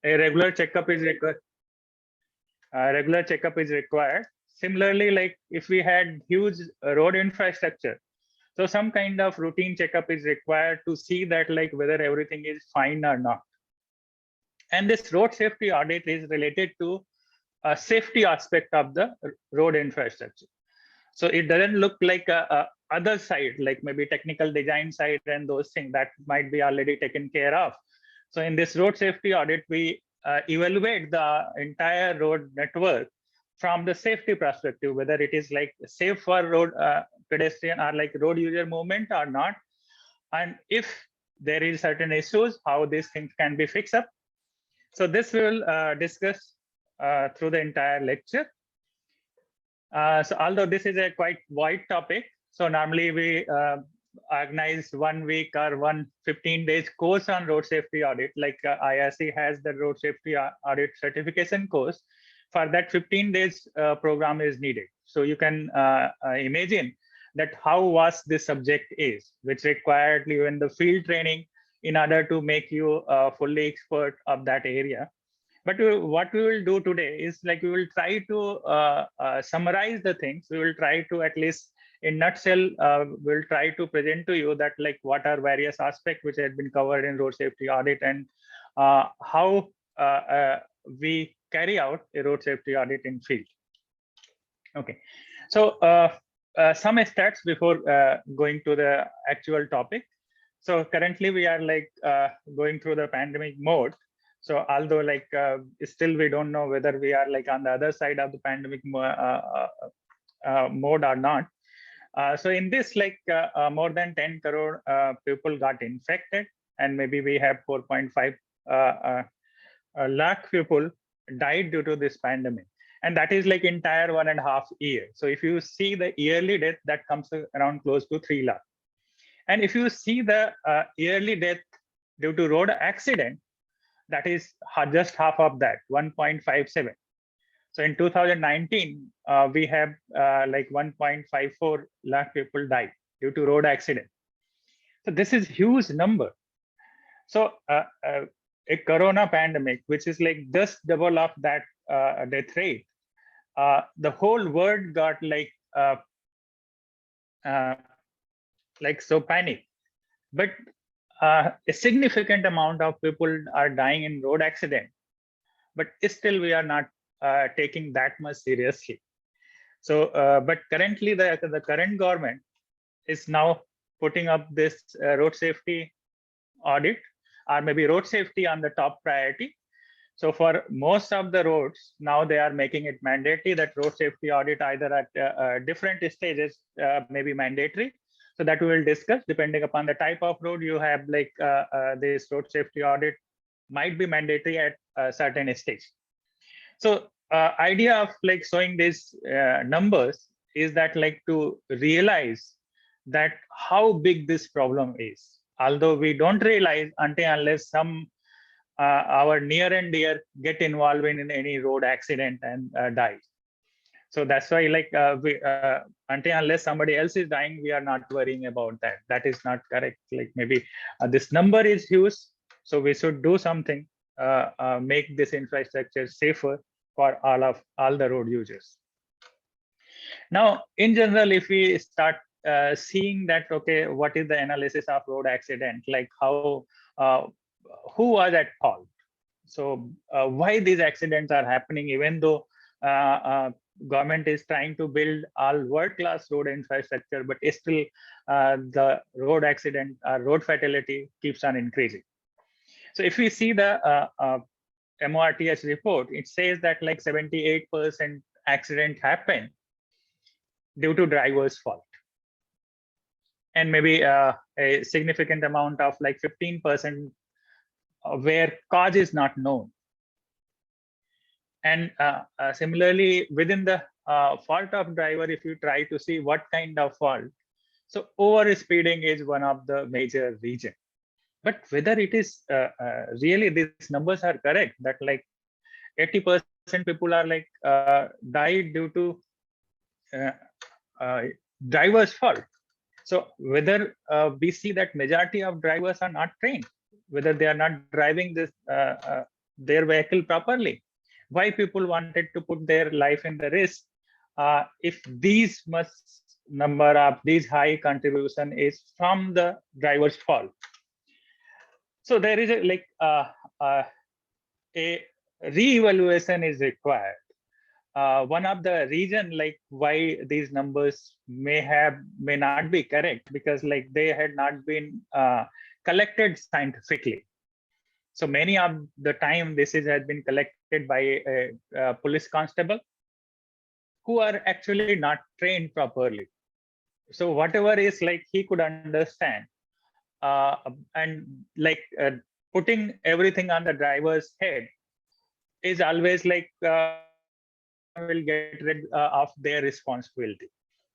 A regular checkup is required. Regular checkup is required. Similarly, like if we had huge road infrastructure, so some kind of routine checkup is required to see that like whether everything is fine or not. And this road safety audit is related to a safety aspect of the road infrastructure. So it doesn't look like a other side, like maybe technical design side and those things that might be already taken care of. So in this road safety audit, we evaluate the entire road network from the safety perspective, whether it is like safe for road pedestrian or like road user movement or not. And if there is certain issues, how these things can be fixed up. So this we will discuss through the entire lecture. So although this is a quite wide topic, so normally we organize 1 week or 15 days course on road safety audit, like IRC has the road safety audit certification course. For that 15 days program is needed. So you can imagine that how vast this subject is, which required even the field training in order to make you fully expert of that area. But what we will do today is like we will try to summarize the things. We will try to, at least in nutshell, we'll try to present to you that like what are various aspects which had been covered in road safety audit, and how we carry out a road safety audit in field. Okay, so some stats before going to the actual topic. So currently we are like going through the pandemic mode. So although like still we don't know whether we are like on the other side of the pandemic mode or not. So in this, like more than 10 crore people got infected, and maybe we have 4.5 lakh people died due to this pandemic. And that is like entire 1.5 years. So if you see the yearly death, that comes around close to 3 lakh. And if you see the yearly death due to road accident, that is just half of that, 1.57. So in 2019, we have like 1.54 lakh people died due to road accident. So this is huge number. So a corona pandemic, which is like just double of that death rate, the whole world got like so panic. But a significant amount of people are dying in road accident, but still we are not taking that much seriously. So, but currently the current government is now putting up this road safety audit, or maybe road safety on the top priority. So for most of the roads, now they are making it mandatory that road safety audit either at different stages may be mandatory. So that we will discuss depending upon the type of road you have, like this road safety audit might be mandatory at a certain stage. So idea of like showing these numbers is that like to realize that how big this problem is. Although we don't realize until unless some our near and dear get involved in any road accident and die. So that's why like until unless somebody else is dying, we are not worrying about that. That is not correct. Like maybe this number is huge, so we should do something, make this infrastructure safer for all the road users. Now, in general, if we start seeing that, okay, what is the analysis of road accident, like how who was at fault? So why these accidents are happening, even though government is trying to build all world-class road infrastructure, but still the road accident, road fatality keeps on increasing. So if we see the MORTH report, it says that like 78% accident happen due to driver's fault. And maybe a significant amount of like 15% where cause is not known. And similarly, within the fault of driver, if you try to see what kind of fault, so over speeding is one of the major reason. But whether it is really these numbers are correct, that like 80% people are like died due to driver's fault. So whether we see that majority of drivers are not trained, whether they are not driving this their vehicle properly? Why people wanted to put their life in the risk if these much number of these high contribution is from the driver's fault? So there is a re-evaluation is required. One of the reason like why these numbers may not be correct, because like they had not been collected scientifically. So many of the time this has been collected by a police constable who are actually not trained properly. So whatever is like he could understand, and like putting everything on the driver's head is always like someone will get rid of their responsibility.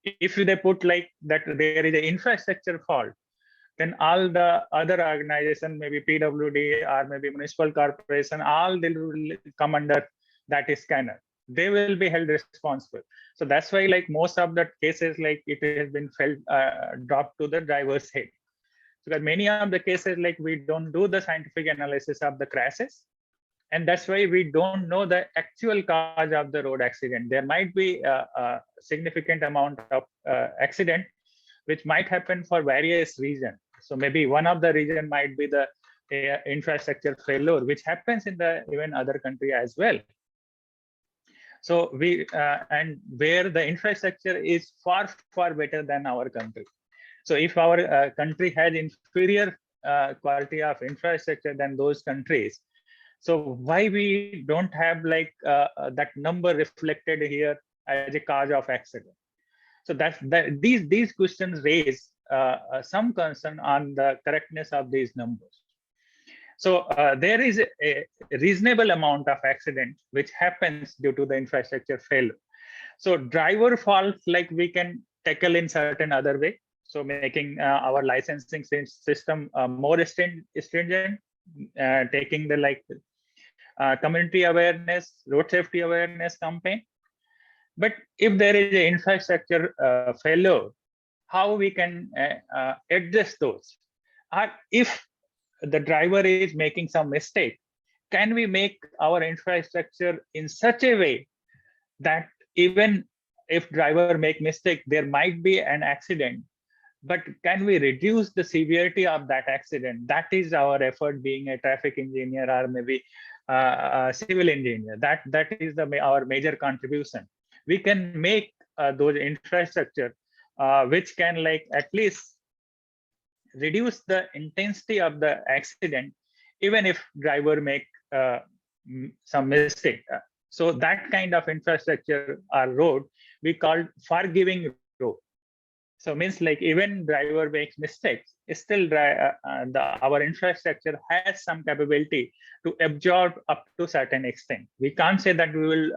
If they put like that there is an infrastructure fault, then all the other organization, maybe PWD or maybe municipal corporation, all they will come under that scanner. They will be held responsible. So that's why like most of the cases like it has been felt dropped to the driver's head. Because many of the cases like we don't do the scientific analysis of the crashes, and that's why we don't know the actual cause of the road accident. There might be a significant amount of accident which might happen for various reasons. So maybe one of the reason might be the infrastructure failure, which happens in the even other country as well. So we and where the infrastructure is far better than our country. So if our country has inferior quality of infrastructure than those countries, so why we don't have like that number reflected here as a cause of accident? So these questions raise some concern on the correctness of these numbers. So there is a reasonable amount of accident which happens due to the infrastructure failure. So driver fault like we can tackle in certain other way. So making our licensing system more stringent, taking the like community awareness, road safety awareness campaign. But if there is an infrastructure failure, how we can address those? Or if the driver is making some mistake, can we make our infrastructure in such a way that even if driver make mistake, there might be an accident, but can we reduce the severity of that accident? That is our effort, being a traffic engineer or maybe a civil engineer. That is our major contribution. We can make those infrastructure which can like at least reduce the intensity of the accident, even if driver make some mistake. So that kind of infrastructure or road we call forgiving road. So means like even driver makes mistakes, still our infrastructure has some capability to absorb up to certain extent. We can't say that we will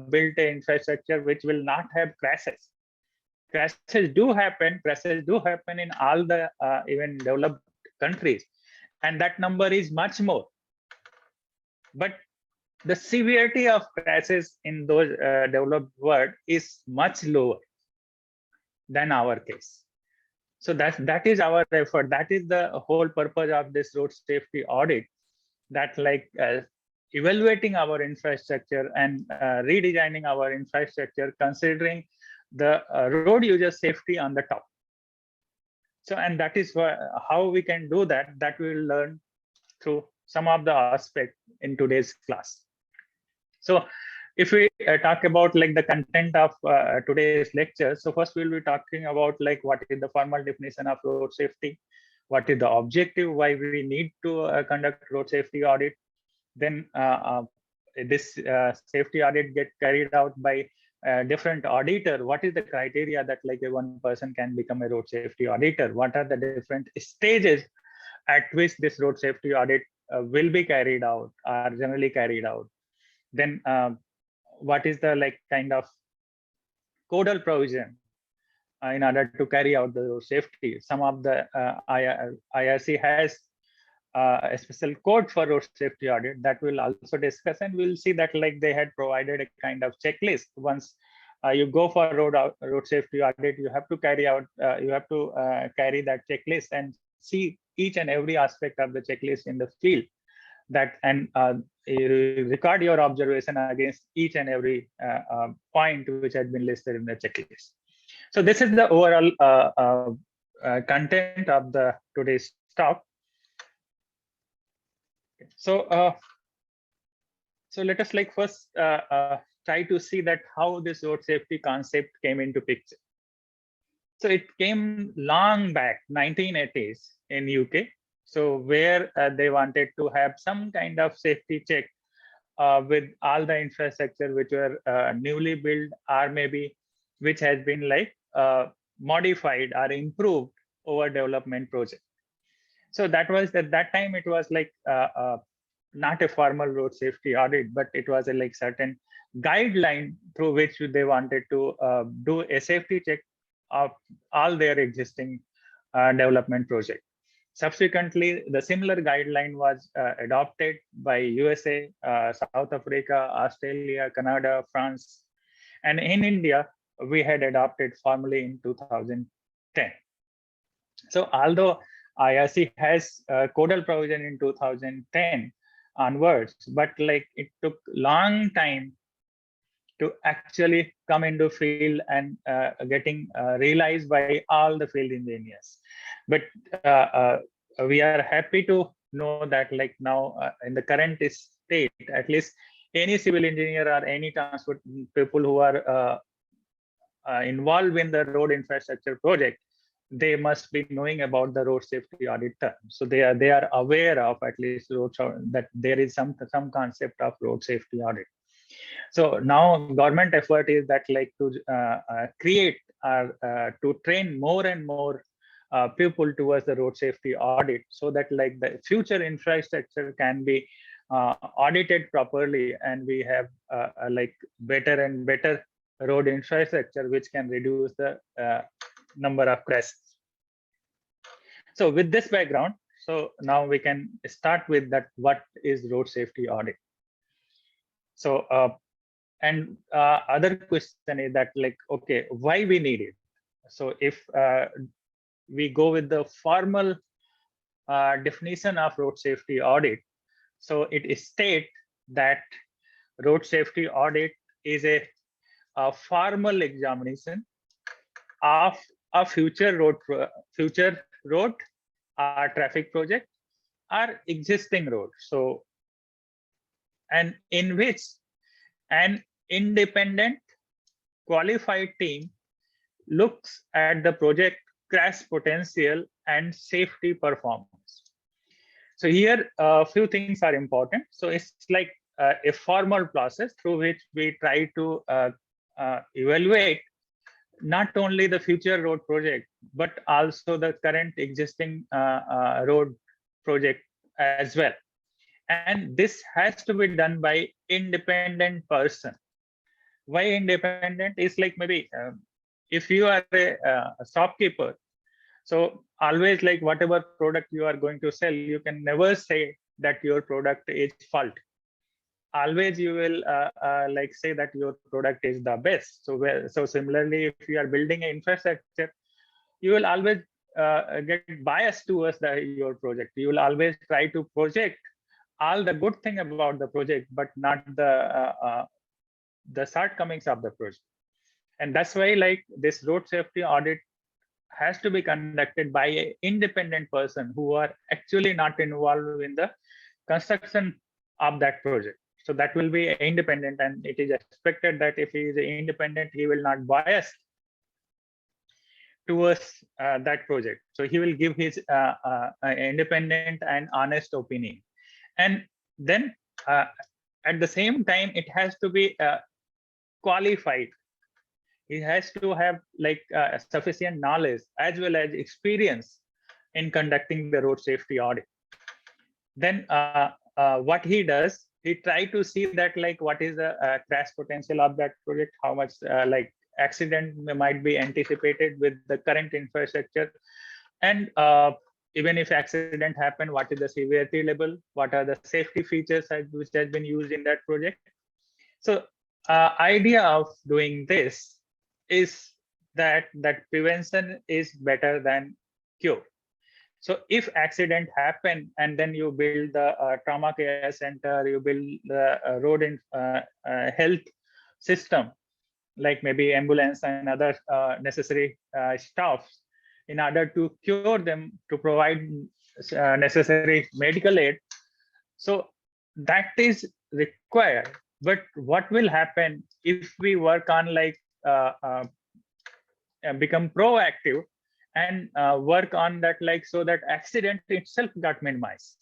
build an infrastructure which will not have crashes. Crashes do happen in all the even developed countries, and that number is much more. But the severity of crashes in those developed world is much lower than our case. So that is our effort. That is the whole purpose of this road safety audit, that like evaluating our infrastructure and redesigning our infrastructure, considering the road user safety on the top. So, and that is how we can do that we will learn through some of the aspects in today's class. So if we talk about like the content of today's lecture, so first we'll be talking about like what is the formal definition of road safety, what is the objective, why we need to conduct road safety audit. Then this safety audit get carried out by different auditor. What is the criteria that like a one person can become a road safety auditor? What are the different stages at which this road safety audit will be carried out or generally carried out? Then what is the like kind of codal provision in order to carry out the road safety? Some of the IRC has a special code for road safety audit that we'll also discuss, and we'll see that like they had provided a kind of checklist. Once you go for road safety audit, you have to carry out carry that checklist and see each and every aspect of the checklist in the field that, and you record your observation against each and every point which has been listed in the checklist. So this is the overall content of the today's talk. So so let us like first try to see that how this road safety concept came into picture. So it came long back, 1980s in UK. So where they wanted to have some kind of safety check with all the infrastructure which were newly built, or maybe which has been like modified or improved over development project. So that was at that time it was like not a formal road safety audit, but it was a like certain guideline through which they wanted to do a safety check of all their existing development project. Subsequently, the similar guideline was adopted by USA, South Africa, Australia, Canada, France, and in India, we had adopted formally in 2010. So although IRC has codal provision in 2010 onwards, but like it took long time to actually come into field and getting realized by all the field engineers. But we are happy to know that like now in the current state, at least any civil engineer or any transport people who are involved in the road infrastructure project, they must be knowing about the road safety audit term. So they are aware of at least that there is some concept of road safety audit. So now government effort is that like to create or to train more and more people towards the road safety audit, so that like the future infrastructure can be audited properly, and we have like better and better road infrastructure which can reduce the number of crashes. So with this background, so now we can start with that, what is road safety audit? So and other question is that like, okay, why we need it? So if we go with the formal definition of road safety audit, so it states that road safety audit is a formal examination of a future road traffic project or existing road. So, and in which an independent qualified team looks at the project crash potential and safety performance. So here a few things are important. So it's like a formal process through which we try to evaluate not only the future road project, but also the current existing road project as well. And this has to be done by independent person. Why independent? Is like maybe if you are a shopkeeper, so always like whatever product you are going to sell, you can never say that your product is fault. Always you will like say that your product is the best. So similarly, if you are building an infrastructure, you will always get biased towards your project. You will always try to project all the good thing about the project, but not the shortcomings of the project. And that's why like this road safety audit has to be conducted by an independent person who are actually not involved in the construction of that project. So that will be independent, and it is expected that if he is independent, he will not bias towards that project. So he will give his independent and honest opinion. And then at the same time, it has to be qualified. He has to have like sufficient knowledge as well as experience in conducting the road safety audit. Then what he does, he try to see that like what is the crash potential of that project, how much like accident might be anticipated with the current infrastructure, and even if accident happen, what is the severity level, what are the safety features which has been used in that project. So idea of doing this is that prevention is better than cure. So if accident happen and then you build the trauma care center, you build the road health system, like maybe ambulance and other necessary staffs, in order to cure them, to provide necessary medical aid. So that is required. But what will happen if we work on like become proactive and work on that, like so that accident itself got minimized?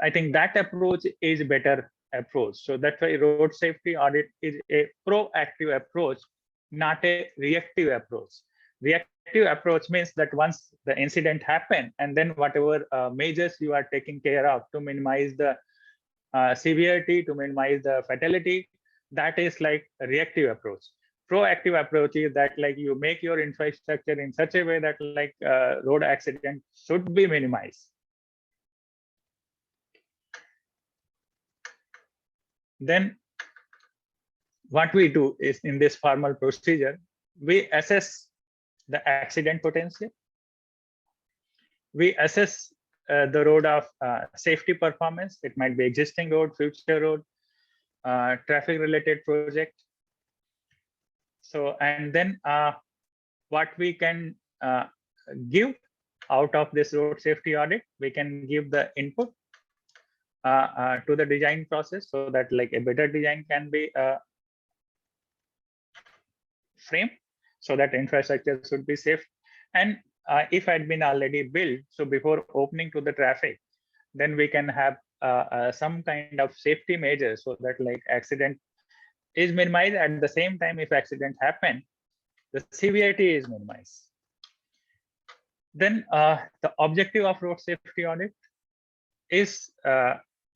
I think that approach is better approach. So that's why road safety audit is a proactive approach, not a reactive approach. Reactive approach means that once the incident happened, and then whatever measures you are taking care of to minimize the severity, to minimize the fatality, that is like a reactive approach. Proactive approach is that like you make your infrastructure in such a way that like road accident should be minimized. Then what we do is, in this formal procedure, we assess the accident potential. We assess the road of safety performance. It might be existing road, future road, traffic related project. So, and then what we can give out of this road safety audit, we can give the input to the design process, so that like a better design can be framed, so that infrastructure should be safe. And if had been already built, so before opening to the traffic, then we can have some kind of safety measures, so that like accident is minimized. At the same time, if accident happen, the severity is minimized. Then the objective of road safety audit is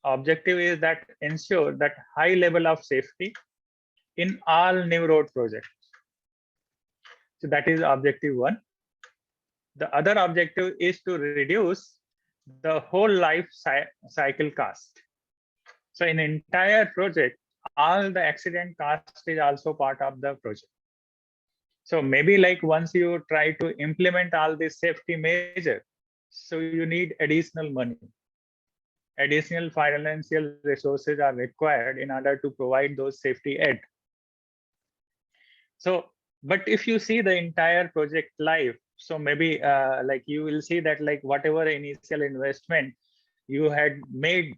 objective is that ensure that high level of safety in all new road projects. So that is objective one. The other objective is to reduce the whole life cycle cost. So in entire project, all the accident cost is also part of the project. So maybe like once you try to implement all these safety measures, so you need additional money. Additional financial resources are required in order to provide those safety aid. So, but if you see the entire project life, so maybe like you will see that like whatever initial investment you had made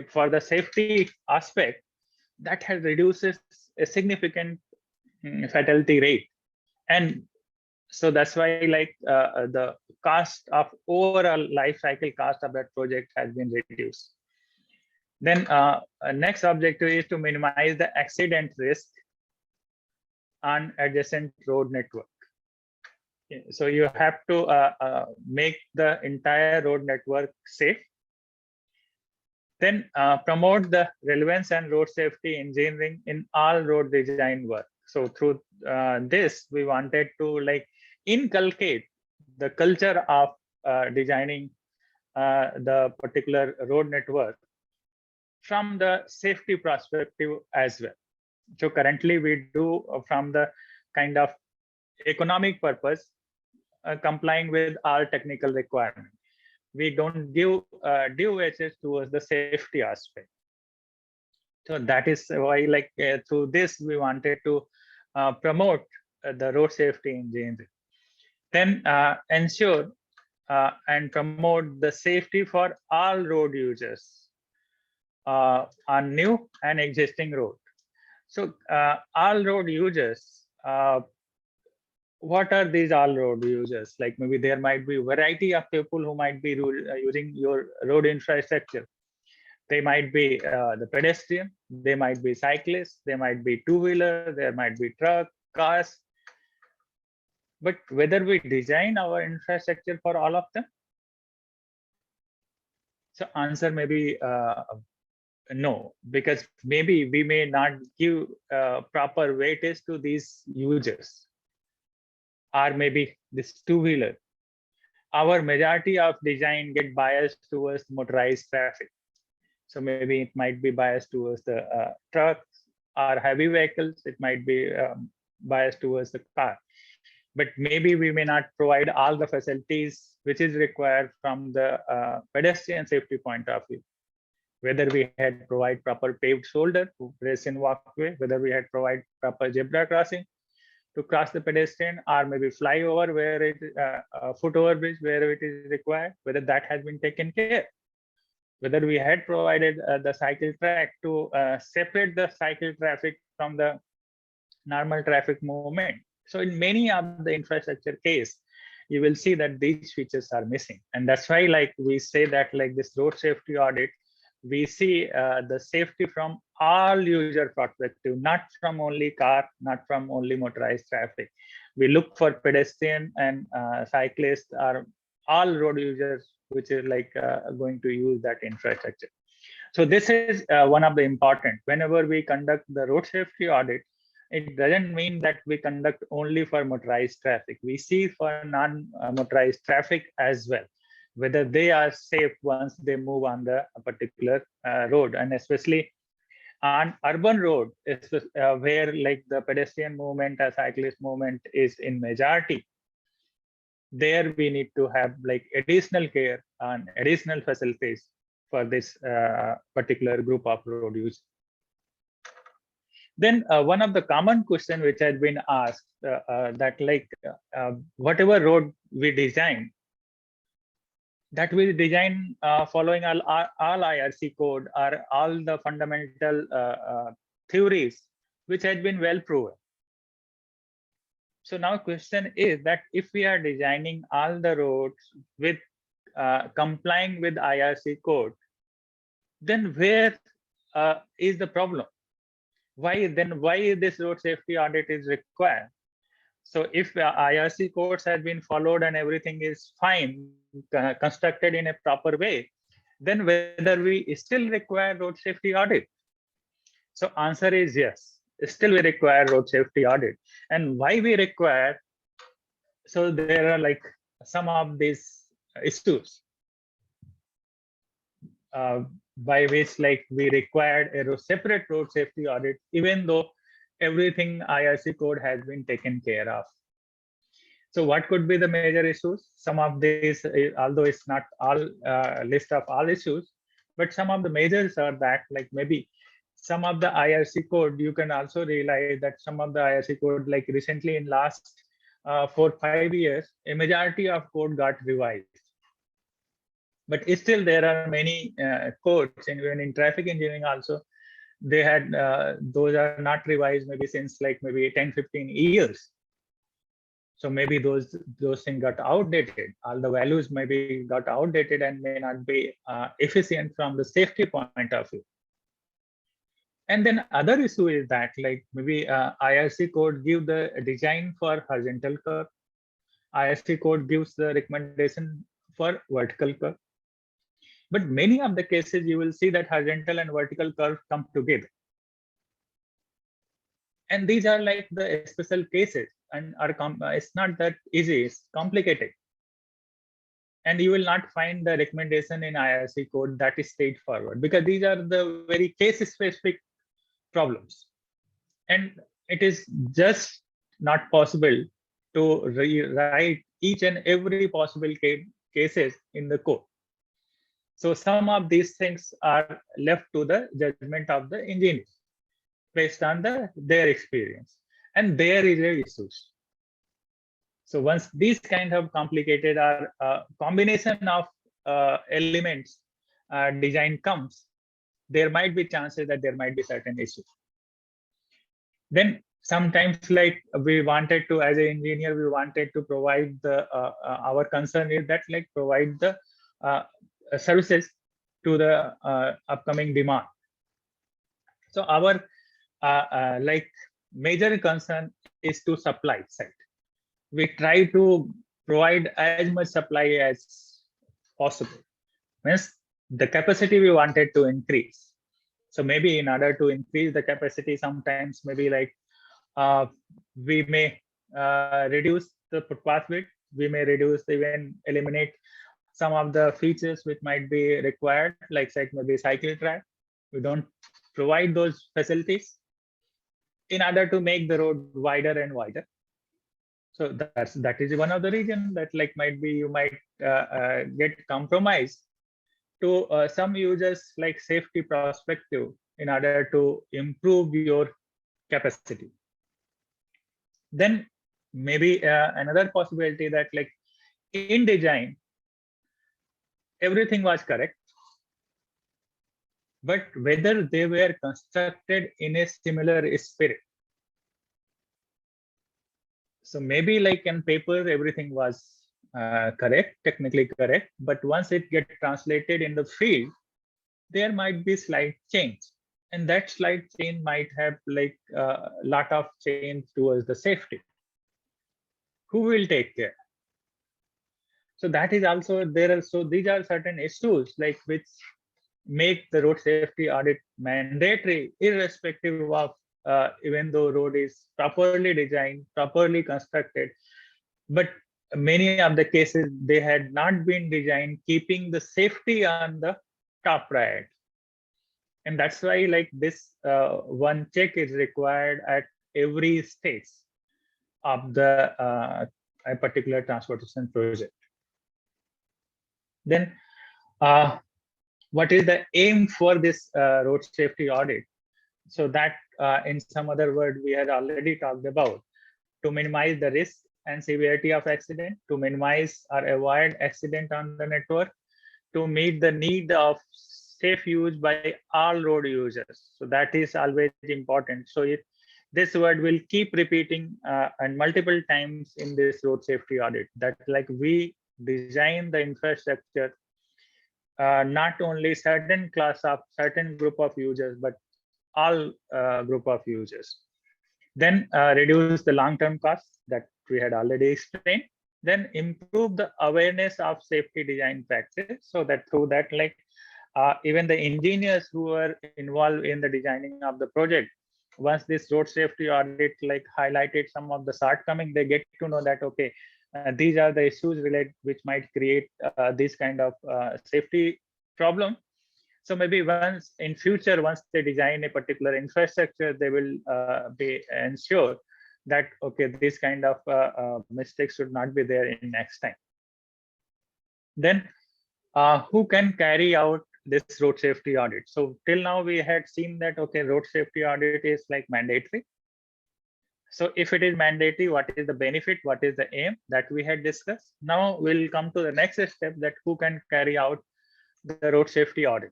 for the safety aspect, that has reduces a significant fatality rate. And so that's why like the cost of overall life cycle cost of that project has been reduced. Then next objective is to minimize the accident risk on adjacent road network. So you have to make the entire road network safe. Then promote the relevance and road safety engineering in all road design work. So through this, we wanted to like inculcate the culture of designing the particular road network from the safety perspective as well. So currently we do from the kind of economic purpose, complying with all technical requirements. We don't give due weightage towards the safety aspect. So that is why like through this we wanted to promote the road safety engineering. Then ensure and promote the safety for all road users on new and existing road. So all road users, what are these all road users? Like maybe there might be variety of people who might be using your road infrastructure. They might be the pedestrian, they might be cyclists, they might be two-wheeler, there might be truck, cars. But whether we design our infrastructure for all of them? So answer may be no, because maybe we may not give proper weightage to these users, or maybe this two-wheeler. Our majority of design get biased towards motorized traffic. So maybe it might be biased towards the trucks or heavy vehicles. It might be biased towards the car. but maybe we may not provide all the facilities which is required from the pedestrian safety point of view. Whether we had provide proper paved shoulder to pedestrian walkway, whether we had provide proper zebra crossing to cross the pedestrian, or maybe flyover where it foot overbridge where it is required, whether that has been taken care, whether we had provided the cycle track to separate the cycle traffic from the normal traffic movement. So in many of the infrastructure case, you will see that these features are missing. And that's why like we say that like this road safety audit, we see the safety from all user perspective, not from only car, not from only motorized traffic. We look for pedestrian and cyclists or all road users, which is like going to use that infrastructure. So this is one of the important, whenever we conduct the road safety audit, it doesn't mean that we conduct only for motorized traffic. We see for non-motorized traffic as well, whether they are safe once they move on the particular road, and especially on urban road, where like the pedestrian movement or cyclist movement is in majority. There we need to have like additional care and additional facilities for this particular group of road use. Then one of the common question which has been asked that like whatever road we design, that we design following all IRC code or all the fundamental theories which had been well proven. So now question is that if we are designing all the roads with complying with IRC code, then where is the problem? Why this road safety audit is required? So if IRC codes has been followed and everything is fine, constructed in a proper way, then whether we still require road safety audit? So answer is yes, still we require road safety audit. And why we require? So there are like some of these issues by which like we required a separate road safety audit, even though everything IRC code has been taken care of. So what could be the major issues? Some of these, although it's not all list of all issues, but some of the majors are that like maybe some of the IRC code, you can also realize that some of the IRC code, like recently in last 4-5 years, a majority of code got revised. But still there are many codes, and even in traffic engineering also, they had those are not revised maybe since like maybe 10-15 years. So maybe those things got outdated. All the values maybe got outdated and may not be efficient from the safety point of view. And then other issue is that like maybe IRC code give the design for horizontal curve. IRC code gives the recommendation for vertical curve. But many of the cases you will see that horizontal and vertical curve come together. And these are like the special cases, and it's not that easy, it's complicated. And you will not find the recommendation in IRC code that is straightforward, because these are the very case specific problems. And it is just not possible to rewrite each and every possible cases in the code. So some of these things are left to the judgment of the engineers based on their experience, and there is a issues. So once these kind of complicated or combination of elements design comes, there might be chances that there might be certain issues. Then sometimes like we wanted to, as an engineer, we wanted to provide the our concern is that like provide the services to the upcoming demand. So our like major concern is to supply side. We try to provide as much supply as possible. Means the capacity we wanted to increase. So maybe in order to increase the capacity, sometimes maybe like we may reduce the footpath width. We may reduce, even eliminate some of the features which might be required, like maybe cycle track. We don't provide those facilities in order to make the road wider and wider. So that is one of the reason that like might be you might get compromised to some users like safety perspective in order to improve your capacity. Then maybe another possibility that like in design everything was correct, but whether they were constructed in a similar spirit. So maybe like in paper everything was correct, technically correct, but once it gets translated in the field, there might be slight change, and that slight change might have like a lot of change towards the safety. Who will take care? So that is also there. So these are certain issues like which make the road safety audit mandatory, irrespective of even though road is properly designed, properly constructed, but many of the cases they had not been designed keeping the safety on the top priority. And that's why like this one check is required at every stage of the a particular transportation project. Then what is the aim for this road safety audit? So that in some other word we had already talked about, to minimize the risk and severity of accident, to minimize or avoid accident on the network, to meet the need of safe use by all road users. So that is always important. So this word will keep repeating and multiple times in this road safety audit, that like we design the infrastructure not only certain class of certain group of users, but all group of users. Then reduce the long-term costs that we had already explained. Then improve the awareness of safety design practice, so that through that like even the engineers who are involved in the designing of the project, once this road safety audit like highlighted some of the shortcomings, they get to know that okay, these are the issues related which might create this kind of safety problem. So maybe once in future, once they design a particular infrastructure, they will be ensure that okay, this kind of mistakes should not be there in next time. Then who can carry out this road safety audit? So till now we had seen that okay, road safety audit is like mandatory. So if it is mandatory, what is the benefit? What is the aim that we had discussed? Now we'll come to the next step, that who can carry out the road safety audit.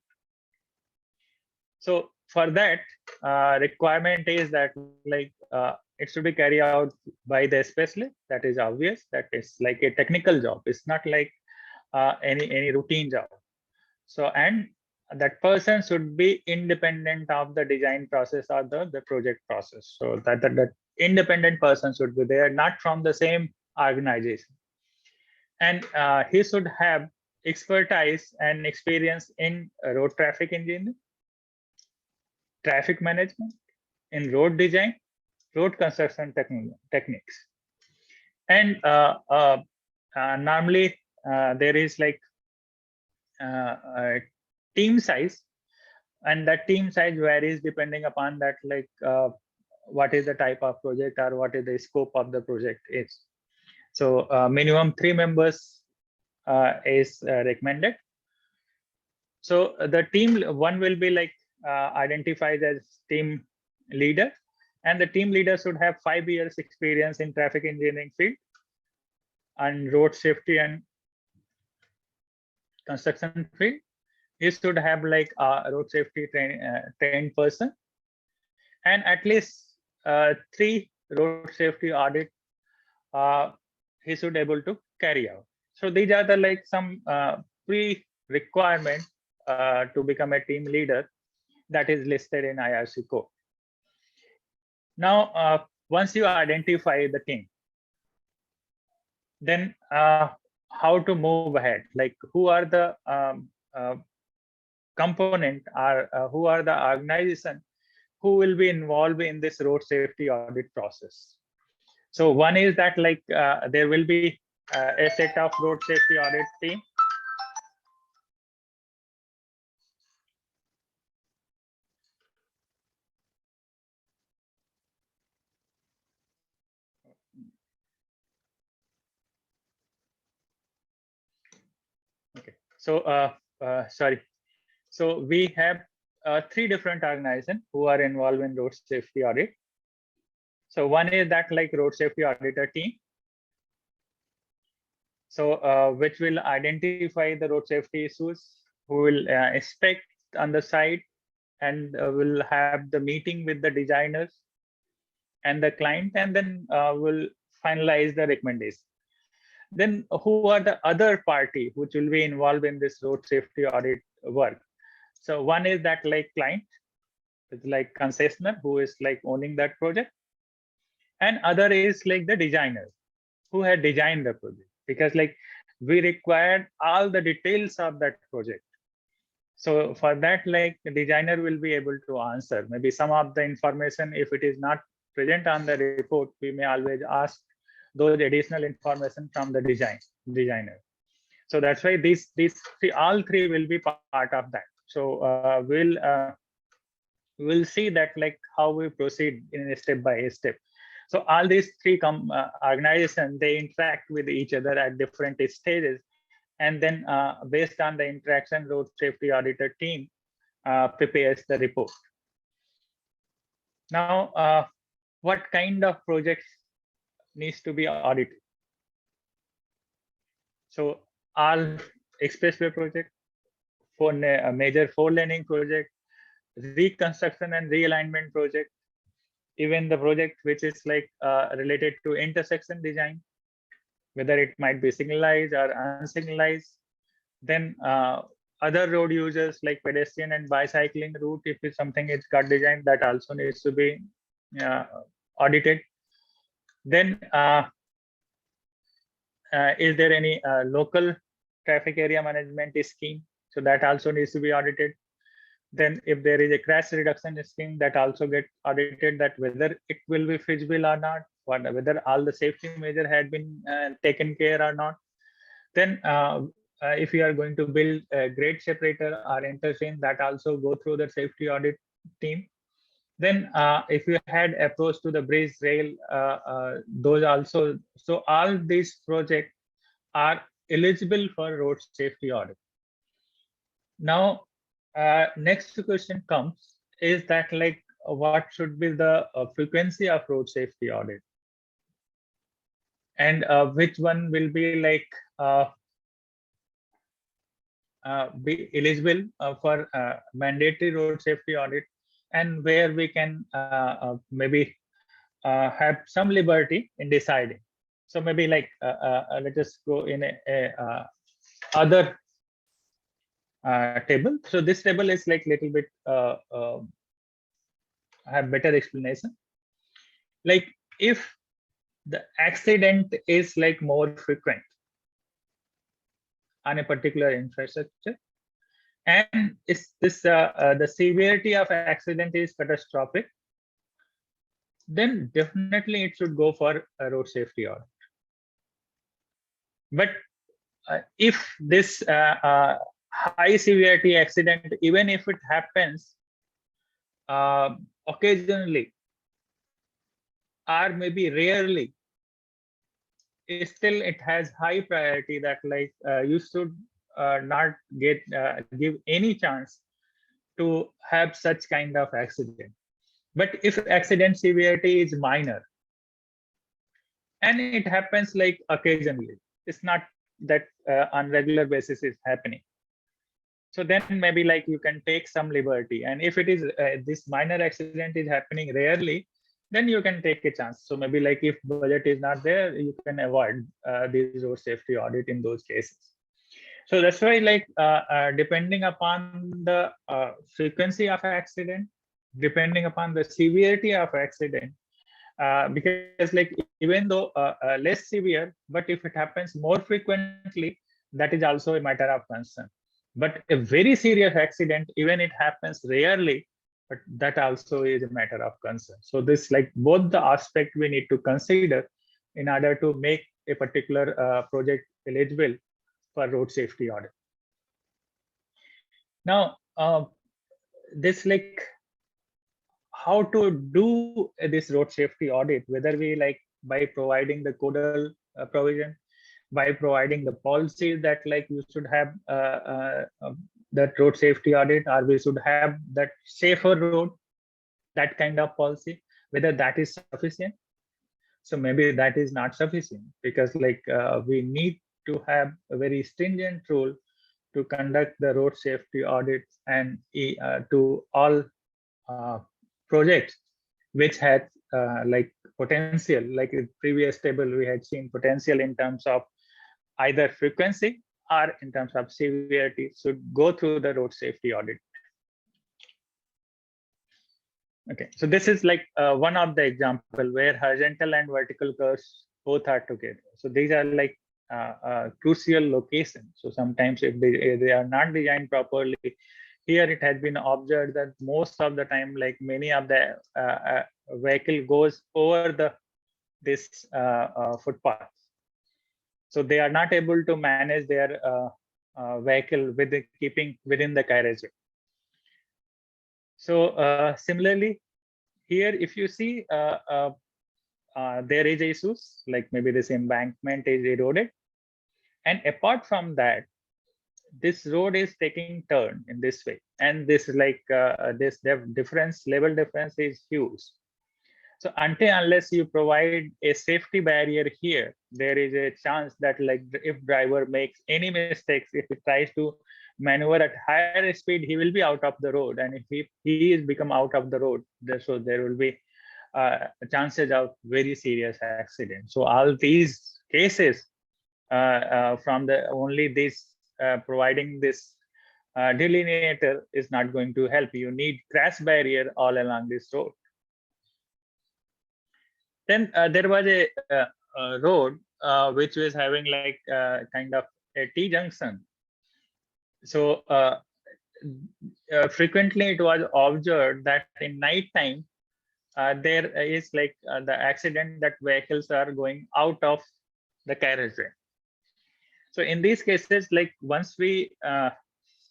So for that requirement is that like it should be carried out by the specialist. That is obvious. That is like a technical job. It's not like any routine job. So and that person should be independent of the design process or the project process. So that independent person should be there, not from the same organization. And he should have expertise and experience in road traffic engineering, traffic management, in road design, road construction techniques. And normally there is like a team size, and that team size varies depending upon that like what is the type of project or what is the scope of the project is. So minimum 3 members is recommended. So the team one will be like identified as team leader, and the team leader should have 5 years experience in traffic engineering field and road safety and construction field. He should have like a road safety trained person, and at least 3 road safety audit he should able to carry out. So these are the like some pre-requirement to become a team leader that is listed in IRC code. Now, once you identify the team, then how to move ahead? Like who are the component, or who are the organization who will be involved in this road safety audit process? So one is that like there will be a set of road safety audit team. Sorry. So we have 3 different organizations who are involved in road safety audit. So one is that like road safety auditor team. So which will identify the road safety issues, who will inspect on the site, and will have the meeting with the designers and the client, and then will finalize the recommendation. Then who are the other party which will be involved in this road safety audit work? So one is that like client, it's like concessionaire who is like owning that project, and other is like the designer who had designed the project, because like we required all the details of that project. So for that, like the designer will be able to answer maybe some of the information. If it is not present on the report, we may always ask those additional information from the designer. So that's why these three, all three will be part of that. So we'll see that like how we proceed in a step by step. So all these three organizations, they interact with each other at different stages, and then based on the interaction, road safety auditor team prepares the report. Now, what kind of projects needs to be audited? So all expressway project, for a major 4-laning project, reconstruction and realignment project, even the project which is like related to intersection design, whether it might be signalized or unsignalized. Then other road users like pedestrian and bicycling route, if it's something it's got designed, that also needs to be audited. Then is there any local traffic area management scheme? So that also needs to be audited. Then if there is a crash reduction scheme, that also get audited, that whether it will be feasible or not, whether all the safety measure had been taken care or not. Then if you are going to build a grade separator or interchange, that also go through the safety audit team. Then if you had approach to the bridge rail, those also. So all these projects are eligible for road safety audit. Now, next question comes is that like what should be the frequency of road safety audit, and which one will be like be eligible for mandatory road safety audit, and where we can maybe have some liberty in deciding. So maybe like let us go in a other table. So this table is like little bit have better explanation. Like if the accident is like more frequent on a particular infrastructure, and it's this the severity of accident is catastrophic, then definitely it should go for a road safety audit. But if this high severity accident, even if it happens occasionally or maybe rarely, still it has high priority, that like you should not give any chance to have such kind of accident. But if accident severity is minor and it happens like occasionally, it's not that on regular basis is happening, so then maybe like you can take some liberty. And if it is this minor accident is happening rarely, then you can take a chance. So maybe like if budget is not there, you can avoid this road safety audit in those cases. So that's why like depending upon the frequency of accident, depending upon the severity of accident, because like even though less severe, but if it happens more frequently, that is also a matter of concern. But a very serious accident, even it happens rarely, but that also is a matter of concern. So this like both the aspect we need to consider in order to make a particular project eligible for road safety audit. Now, this like how to do this road safety audit, whether we like by providing the codal provision, by providing the policies that like you should have that road safety audit, or we should have that safer road, that kind of policy, whether that is sufficient. So maybe that is not sufficient, because like we need to have a very stringent rule to conduct the road safety audits and to all uh, projects which had like potential, like in previous table we had seen potential in terms of either frequency or in terms of severity, should go through the road safety audit. Okay, so this is like one of the example where horizontal and vertical curves both are together. So these are like crucial locations. So sometimes if they are not designed properly, here it has been observed that most of the time, like many of the vehicle goes over this footpath. So they are not able to manage their vehicle with keeping within the carriageway. So similarly, here if you see there is issues like maybe this embankment is eroded, and apart from that, this road is taking turn in this way, and this like this level difference is huge. So until unless you provide a safety barrier here, there is a chance that like if driver makes any mistakes, if he tries to maneuver at higher speed, he will be out of the road, and if he is become out of the road, so there will be chances of very serious accident. So all these cases from the only this providing this delineator is not going to help. You need crash barrier all along this road. Then there was a road which was having like kind of a T junction. So frequently it was observed that in night time there is like the accident that vehicles are going out of the carriageway. So in these cases, like once we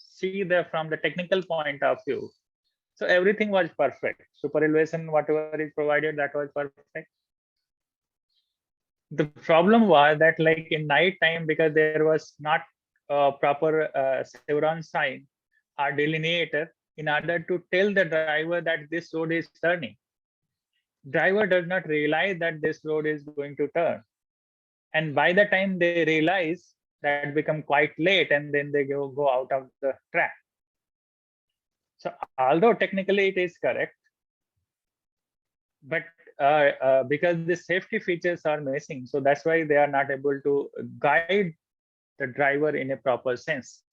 see from the technical point of view, so everything was perfect. Super elevation, whatever is provided, that was perfect. The problem was that like in night time, because there was not proper chevron sign or delineator in order to tell the driver that this road is turning. Driver does not realize that this road is going to turn. And by the time they realize, that become quite late, and then they go out of the track. So although technically it is correct, but because the safety features are missing, so that's why they are not able to guide the driver in a proper sense.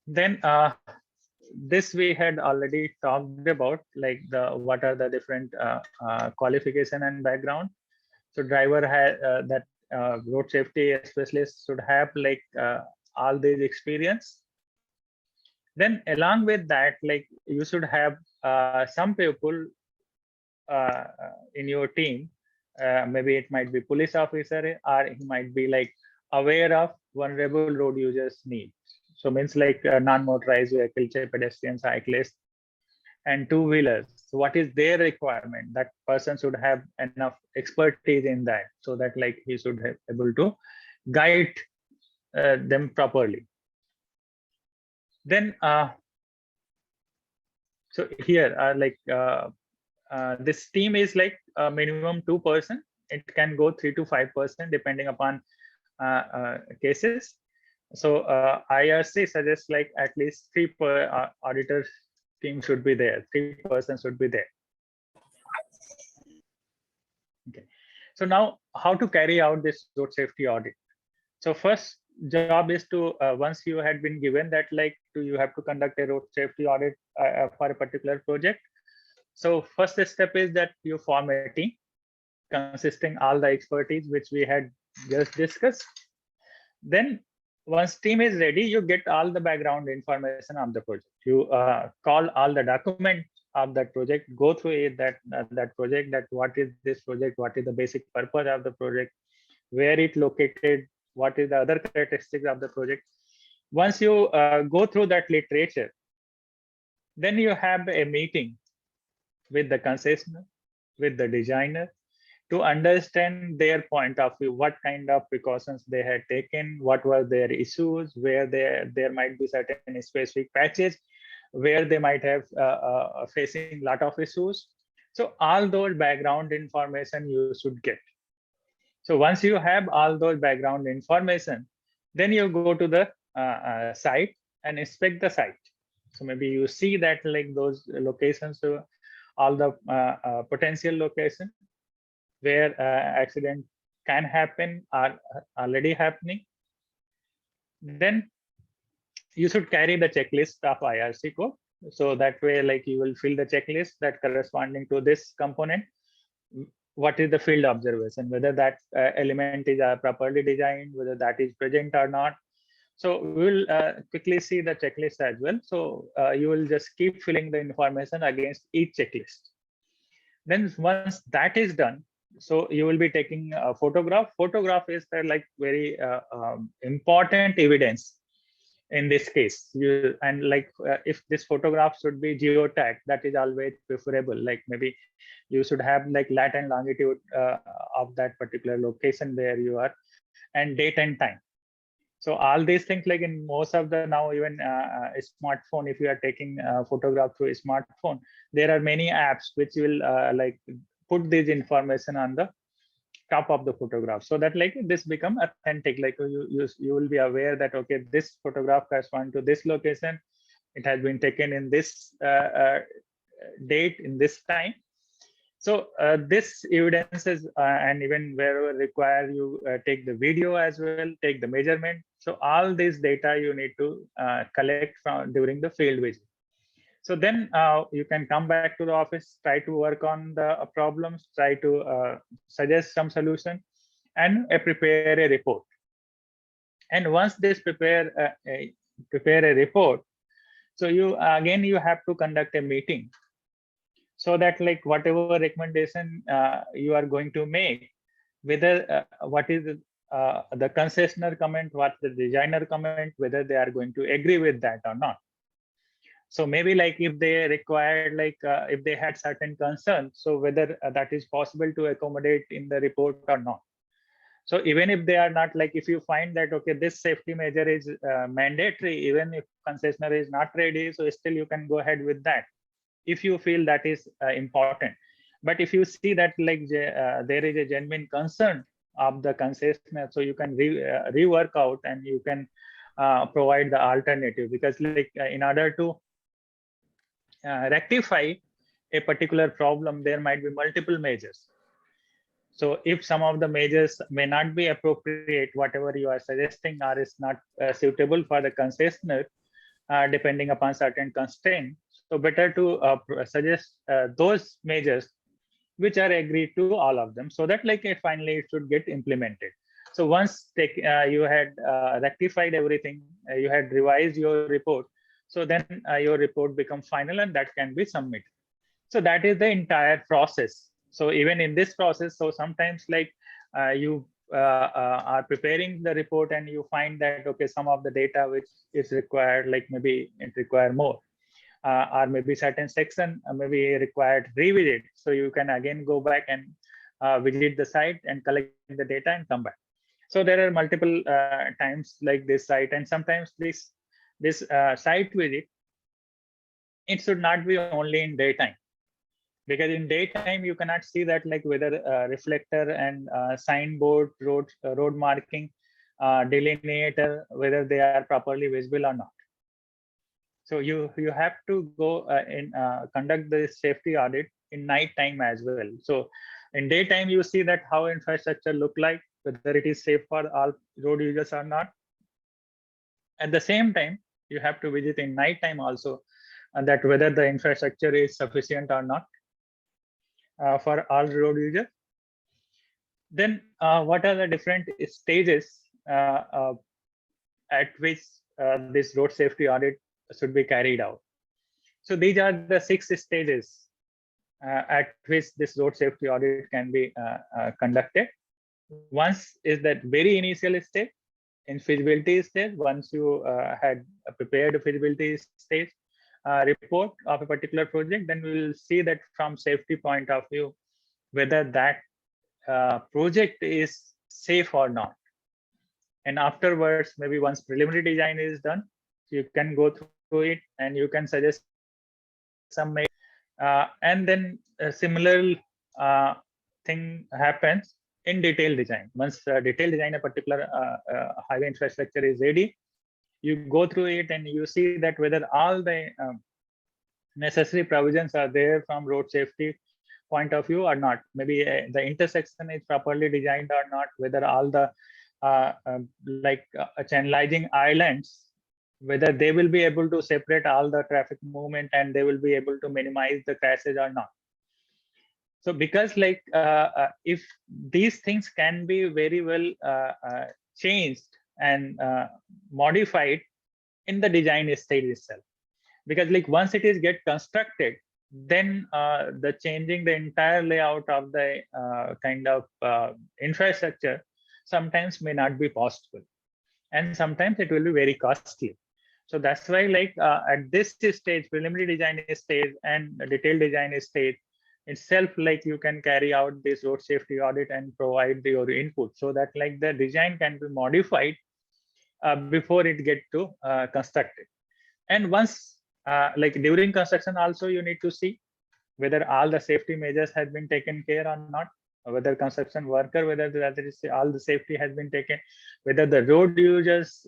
Then this we had already talked about, like what are the different qualification and background. So driver has that road safety specialist should have like all these experience. Then along with that, like you should have some people in your team, maybe it might be police officer, or he might be like aware of vulnerable road users needs. So means like non-motorized vehicle, pedestrian, cyclists, and two-wheelers. So what is their requirement? That person should have enough expertise in that, so that like he should have able to guide them properly. Then so here like this team is like minimum 2%. It can go 3 to 5% depending upon cases. So IRC suggests like at least 3 per auditor team should be there. 3% should be there. Okay. So now how to carry out this road safety audit? So first job is to once you had been given that like you have to conduct a road safety audit for a particular project. So first step is that you form a team consisting all the expertise which we had just discussed. Then once team is ready, you get all the background information of the project. You call all the documents of that project, go through it, that project, that what is this project, what is the basic purpose of the project, where it located, what is the other characteristics of the project. Once you go through that literature, then you have a meeting with the concessionaire, with the designer, to understand their point of view, what kind of precautions they had taken, what were their issues, where there might be certain specific patches, where they might have facing lot of issues. So all those background information you should get. So once you have all those background information, then you go to the site and inspect the site. So maybe you see that like those locations, all the potential location where accident can happen are already happening. Then you should carry the checklist of IRC code. So that way, like you will fill the checklist that corresponding to this component. What is the field observation, whether that element is properly designed, whether that is present or not. So we will quickly see the checklist as well. So you will just keep filling the information against each checklist. Then once that is done, so you will be taking a photograph. Photograph is like very important evidence in this case. And like if this photograph should be geotagged, that is always preferable. Like maybe you should have like lat and longitude of that particular location where you are, and date and time. So all these things, like in most of the now even a smartphone, if you are taking a photograph through a smartphone, there are many apps which will like put this information on the top of the photograph, so that like this become authentic. Like you will be aware that okay, this photograph corresponds to this location, it has been taken in this date in this time. So this evidence is and even wherever required, you take the video as well, take the measurement. So all this data you need to collect from during the field visit. So then you can come back to the office, try to work on the problems, try to suggest some solution, and prepare a report. And once this prepare a report, so you again you have to conduct a meeting, so that like whatever recommendation you are going to make, whether what is the concessionaire comment, what the designer comment, whether they are going to agree with that or not. So maybe like if they required, like if they had certain concerns, so whether that is possible to accommodate in the report or not. So even if they are not, like if you find that okay, this safety measure is mandatory, even if concessionaire is not ready, so still you can go ahead with that if you feel that is important. But if you see that like there is a genuine concern of the concessionaire, so you can rework out and you can provide the alternative, because like in order to rectify a particular problem, there might be multiple measures. So if some of the measures may not be appropriate, whatever you are suggesting or is not suitable for the concessionaire, depending upon certain constraint, so better to suggest those measures which are agreed to all of them, so that like finally it should get implemented. So once you had rectified everything, you had revised your report, so then your report becomes final and that can be submitted. So that is the entire process. So even in this process, so sometimes like you are preparing the report and you find that okay, some of the data which is required, like maybe it require more, or maybe certain section maybe required revisit. So you can again go back and visit the site and collect the data and come back. So there are multiple times like this site, and sometimes this site visit, it should not be only in daytime, because in daytime you cannot see that like whether reflector and signboard, road marking, delineator, whether they are properly visible or not. So you have to go conduct the safety audit in night time as well. So in daytime you see that how infrastructure look like, whether it is safe for all road users or not. At the same time, you have to visit in night time also, that whether the infrastructure is sufficient or not for all road users. Then what are the different stages at which this road safety audit should be carried out? So these are the 6 stages at which this road safety audit can be conducted. Once is that very initial stage, in feasibility stage. Once you had prepared a feasibility stage report of a particular project, then we will see that from safety point of view, whether that project is safe or not. And afterwards, maybe once preliminary design is done, you can go through it and you can suggest some and then a similar thing happens in detailed design. Once detailed design a particular highway infrastructure is ready, you go through it and you see that whether all the necessary provisions are there from road safety point of view or not. Maybe the intersection is properly designed or not, whether all the channelizing islands, whether they will be able to separate all the traffic movement and they will be able to minimize the crashes or not. So because if these things can be very well changed and modified in the design stage itself, because once it is get constructed, then the changing the entire layout of the kind of infrastructure sometimes may not be possible, and sometimes it will be very costly. So that's why at this stage, preliminary design stage and detailed design stage itself, you can carry out this road safety audit and provide your input so that the design can be modified before it get to constructed. And once during construction also, you need to see whether all the safety measures has been taken care or not, whether construction worker, whether all the safety has been taken, whether the road users,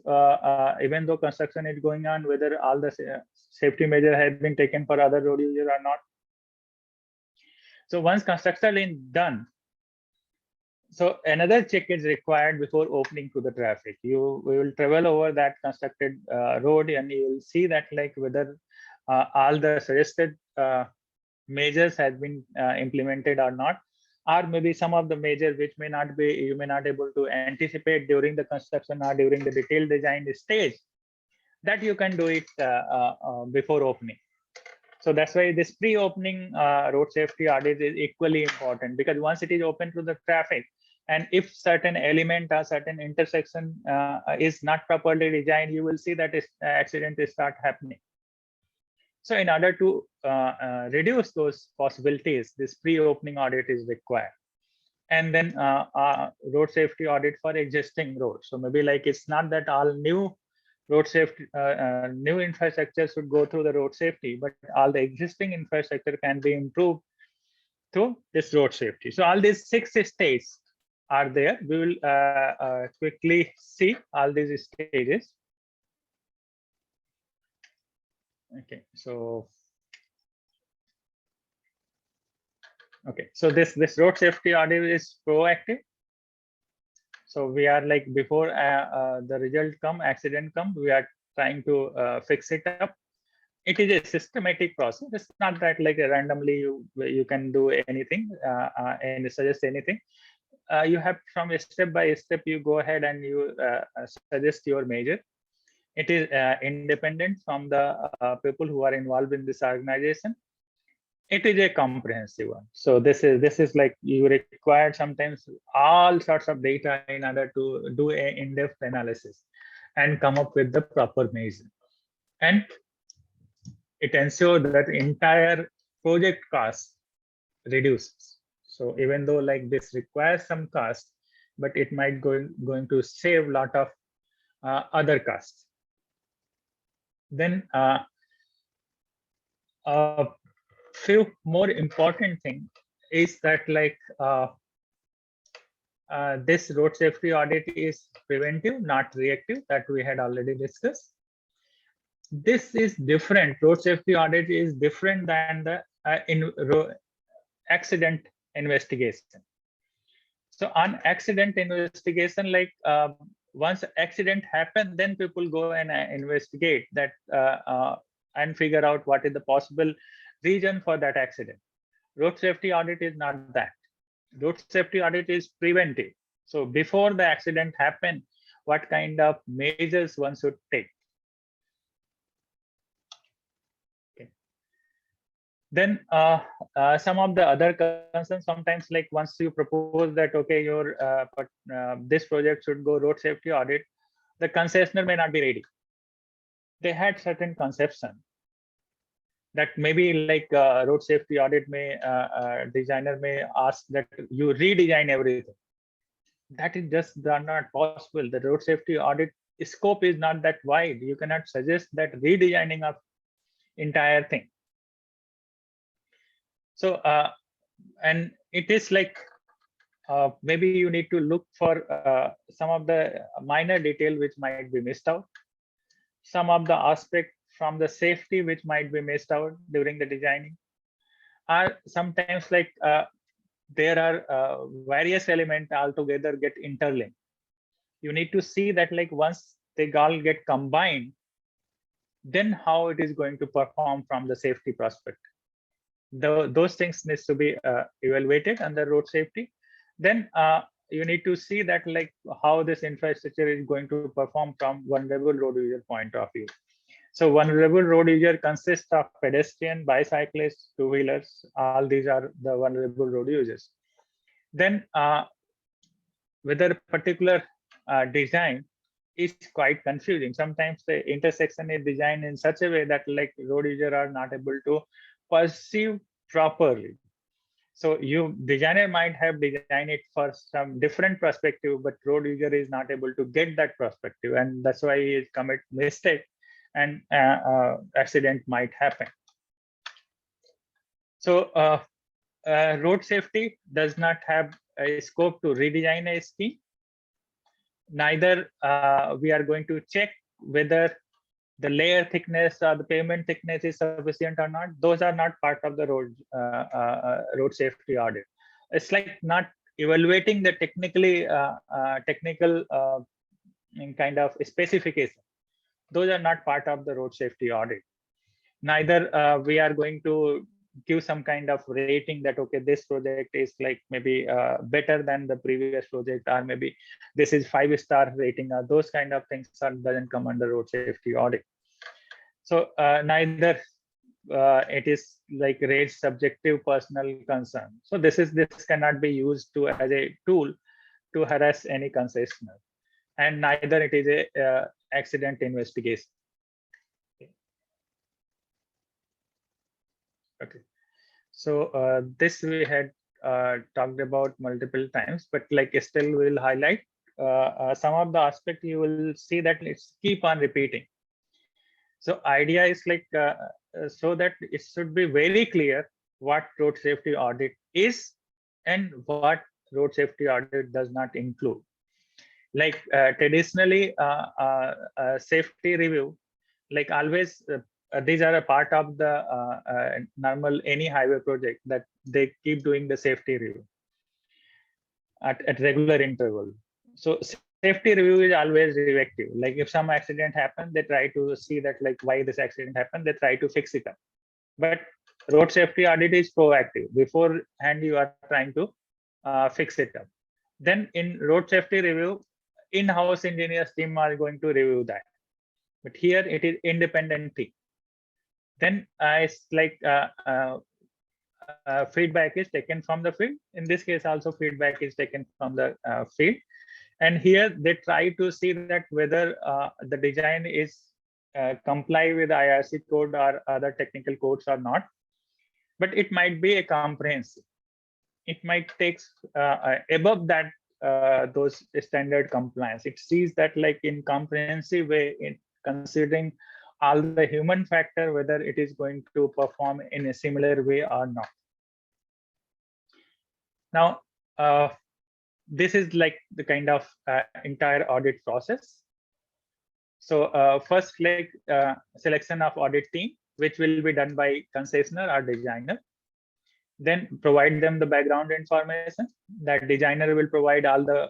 even though construction is going on, whether all the safety measure has been taken for other road users or not. So once construction is done, so another check is required before opening to the traffic. We will travel over that constructed road and you will see that whether all the suggested measures has been implemented or not, or maybe some of the measures which may not be, you may not able to anticipate during the construction or during the detailed design stage, that you can do it before opening. So that's why this pre-opening road safety audit is equally important, because once it is open to the traffic, and if certain element or certain intersection is not properly designed, you will see that accident start happening. So in order to reduce those possibilities, this pre-opening audit is required. And then road safety audit for existing roads. So maybe it's not that all new road safety, new infrastructure should go through the road safety, but all the existing infrastructure can be improved through this road safety. So all these 6 stages are there. We will quickly see all these stages. Okay, so this road safety audit is proactive. So we are before the result come, accident come, we are trying to fix it up. It is a systematic process. It's not that randomly you can do anything and suggest anything. You have from step by step, you go ahead and you suggest your measure. It is independent from the people who are involved in this organization. It is a comprehensive one. So this is you require sometimes all sorts of data in order to do an in-depth analysis and come up with the proper measure. And it ensures that entire project cost reduces. So even though this requires some cost, but it might going to save a lot of other costs. Then a few more important thing is that this road safety audit is preventive, not reactive, that we had already discussed. This is different. Road safety audit is different than the accident investigation. So on accident investigation, once accident happens, then people go and investigate that and figure out what is the possible reason for that accident. Road safety audit is not that. Road safety audit is preventive. So before the accident happens, what kind of measures one should take. Okay. Then some of the other concerns, sometimes once you propose that, okay, your this project should go road safety audit, the concessionaire may not be ready. They had certain conception that maybe like road safety audit may designer may ask that you redesign everything. That is just not possible. The road safety audit scope is not that wide. You cannot suggest that redesigning of entire thing. So and it is like maybe you need to look for some of the minor detail which might be missed out, some of the aspect from the safety which might be missed out during the designing, or sometimes like there are various elements altogether get interlinked. You need to see that like once they all get combined, then how it is going to perform from the safety perspective. Those things needs to be evaluated under road safety. Then you need to see that like how this infrastructure is going to perform from vulnerable road user point of view. So vulnerable road user consists of pedestrian, bicyclists, two-wheelers. All these are the vulnerable road users. Then whether particular design is quite confusing. Sometimes the intersection is designed in such a way that like road user are not able to perceive properly. So you designer might have designed it for some different perspective, but road user is not able to get that perspective, and that's why he commit mistake, and accident might happen. So road safety does not have a scope to redesign a scheme. Neither we are going to check whether the layer thickness or the pavement thickness is sufficient or not. Those are not part of the road safety audit. It's like not evaluating the technical kind of specification. Those are not part of the road safety audit. Neither we are going to give some kind of rating that okay, this project is like maybe better than the previous project, or maybe this is 5-star rating, or those kind of things doesn't come under road safety audit. So neither it is like raise subjective personal concern. So this cannot be used to as a tool to harass any concessionaire, and neither it is a accident investigation. Okay, so this we had talked about multiple times, but like still we'll highlight some of the aspect. You will see that it's keep on repeating. So idea is like so that it should be very clear what road safety audit is and what road safety audit does not include. Like traditionally safety review, like always these are a part of the normal any highway project, that they keep doing the safety review at regular interval. So safety review is always reactive. Like if some accident happened, they try to see that like why this accident happened, they try to fix it up. But road safety audit is proactive. Beforehand you are trying to fix it up. Then in road safety review, in-house engineers team are going to review that. But here it is independent team. Then it's like feedback is taken from the field. In this case also feedback is taken from the field. And here they try to see that whether the design is comply with IRC code or other technical codes or not. But it might be a comprehensive. It might take above that those standard compliance. It sees that like in comprehensive way, in considering all the human factor, whether it is going to perform in a similar way or not. Now, this is like the kind of entire audit process. So first, like selection of audit team, which will be done by concessionaire or designer. Then provide them the background information. That designer will provide all the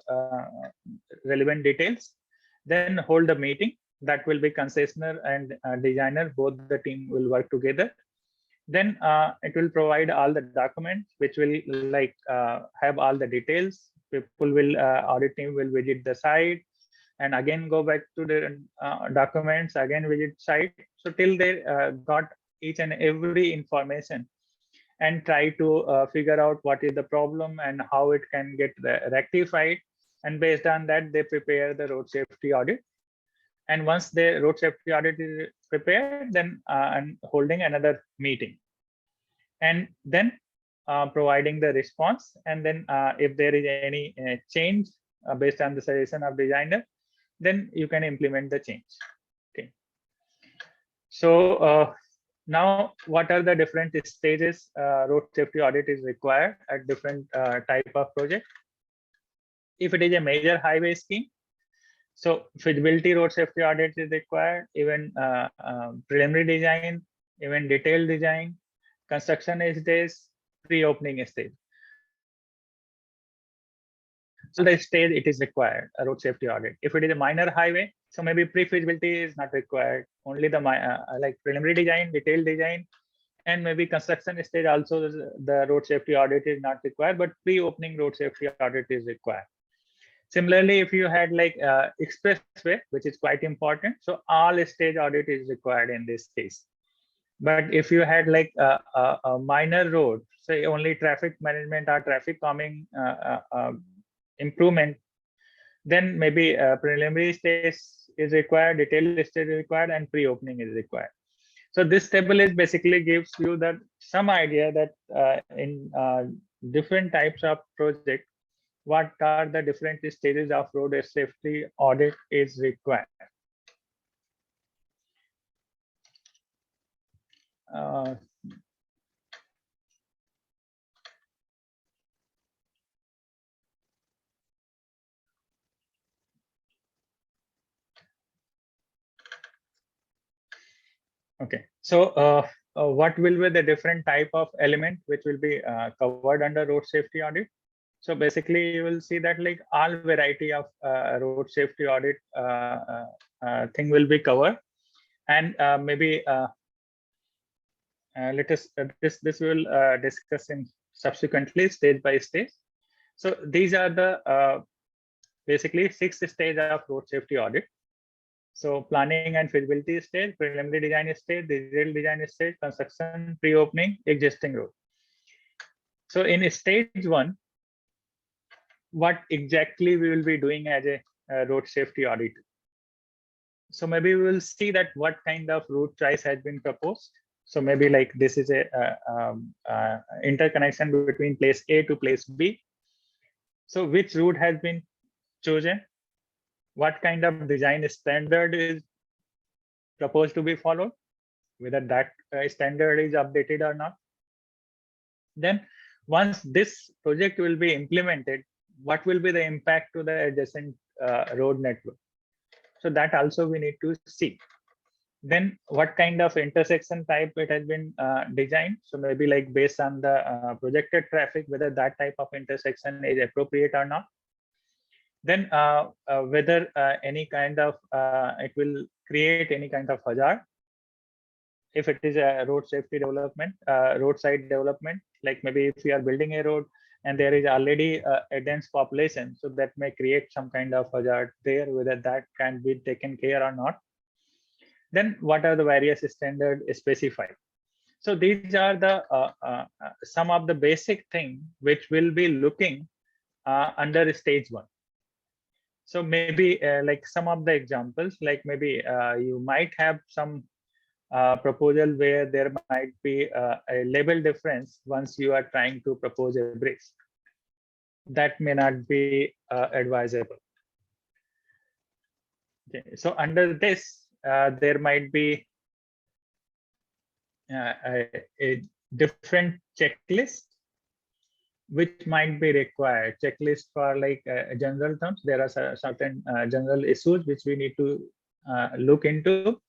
relevant details. Then hold the meeting. That will be concessionaire and designer, both the team will work together. Then it will provide all the documents, which will like have all the details. People will audit team will visit the site and again go back to the documents, again visit site. So till they got each and every information and try to figure out what is the problem and how it can get rectified. And based on that, they prepare the road safety audit. And once the road safety audit is prepared, then and holding another meeting, and then providing the response. And then if there is any change based on the suggestion of designer, then you can implement the change. Okay. So now, what are the different stages road safety audit is required at different type of project? If it is a major highway scheme, so feasibility road safety audit is required, even preliminary design, even detailed design, construction stage, pre-opening stage. So the stage it is required a road safety audit. If it is a minor highway, so maybe pre-feasibility is not required. Only the like preliminary design, detailed design, and maybe construction stage also the road safety audit is not required, but pre-opening road safety audit is required. Similarly, if you had like expressway, which is quite important, so all stage audit is required in this case. But if you had like a minor road, say only traffic management or traffic calming improvement, then maybe preliminary stage is required, detailed stage is required, and pre-opening is required. So this table is basically gives you that some idea that in different types of project, what are the different stages of road safety audit is required. Okay, so what will be the different type of element which will be covered under road safety audit? So basically, you will see that like all variety of road safety audit thing will be covered, and maybe let us this will discuss in subsequently stage by stage. So these are the basically 6 stages of road safety audit. So planning and feasibility stage, preliminary design stage, detailed design stage, construction, pre-opening, existing road. So in stage 1, what exactly we will be doing as a road safety audit? So maybe we will see that what kind of route choice has been proposed. So maybe like this is a interconnection between place A to place B. So which route has been chosen? What kind of design standard is proposed to be followed? Whether that standard is updated or not. Then once this project will be implemented, what will be the impact to the adjacent road network? So that also we need to see. Then what kind of intersection type it has been designed. So maybe like based on the projected traffic, whether that type of intersection is appropriate or not. Then whether any kind of it will create any kind of hazard. If it is a road safety development, roadside development, like maybe if you are building a road and there is already a dense population, so that may create some kind of hazard there, whether that can be taken care or not. Then what are the various standards specified? So these are the some of the basic things which will be looking under stage 1. So maybe like some of the examples, like maybe you might have some proposal where there might be a label difference once you are trying to propose a bridge. That may not be advisable. Okay, so under this, there might be a different checklist which might be required. Checklist for like general terms. There are certain general issues which we need to look into.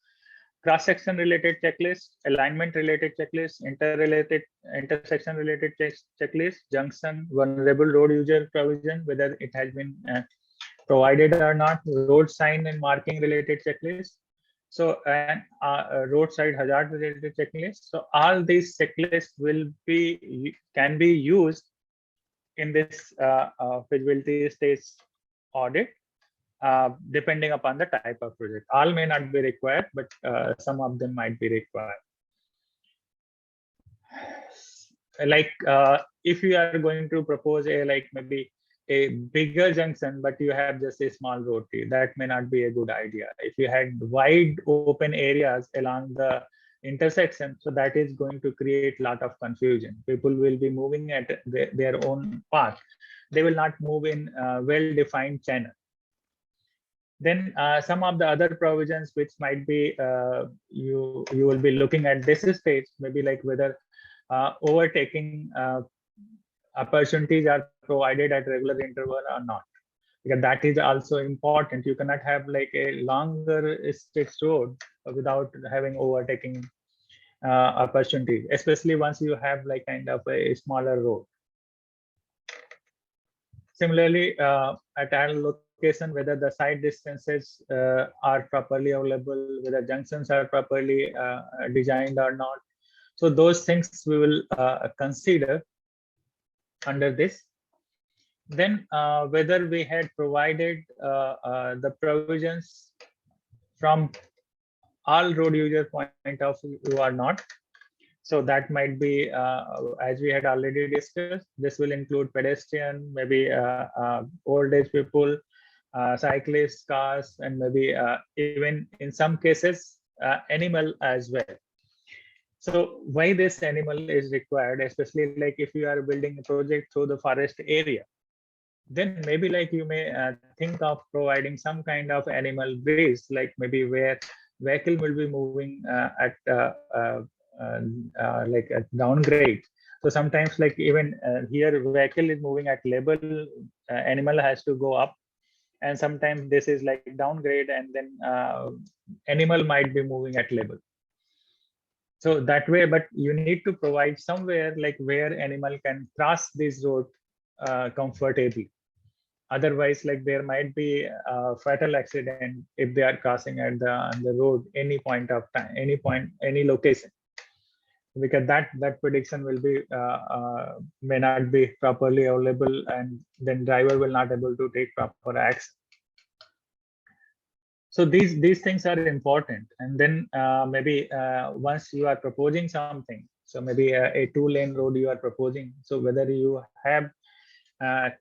Cross-section related checklist, alignment related checklist, intersection related checklist, junction, vulnerable road user provision, whether it has been provided or not, road sign and marking related checklist. So and roadside hazard related checklist. So all these checklists can be used in this feasibility stage audit. Depending upon the type of project. All may not be required, but some of them might be required. Like if you are going to propose a like maybe a bigger junction, but you have just a small road tree. That may not be a good idea. If you had wide open areas along the intersection, so that is going to create a lot of confusion. People will be moving at their own path. They will not move in well-defined channel. Then some of the other provisions which might be you will be looking at this stage, maybe like whether overtaking opportunities are provided at regular interval or not, because that is also important. You cannot have like a longer stretch road without having overtaking opportunities, especially once you have like kind of a smaller road. Similarly, at our location, whether the side distances are properly available, whether junctions are properly designed or not. So those things we will consider under this. Then whether we had provided the provisions from all road user point of view or not. So that might be, as we had already discussed, this will include pedestrian, maybe old age people, cyclists, cars, and maybe even in some cases, animal as well. So why this animal is required, especially like if you are building a project through the forest area, then maybe like you may think of providing some kind of animal bridge, like maybe where vehicle will be moving at like a downgrade. So sometimes like even here vehicle is moving at level, animal has to go up, and sometimes this is like downgrade, and then animal might be moving at level. So that way, but you need to provide somewhere like where animal can cross this road comfortably. Otherwise, like there might be a fatal accident if they are crossing at on the road any point of time, any location, because that prediction will be may not be properly available, and then driver will not able to take proper action. So these things are important. And then maybe once you are proposing something, so maybe a 2-lane road you are proposing, so whether you have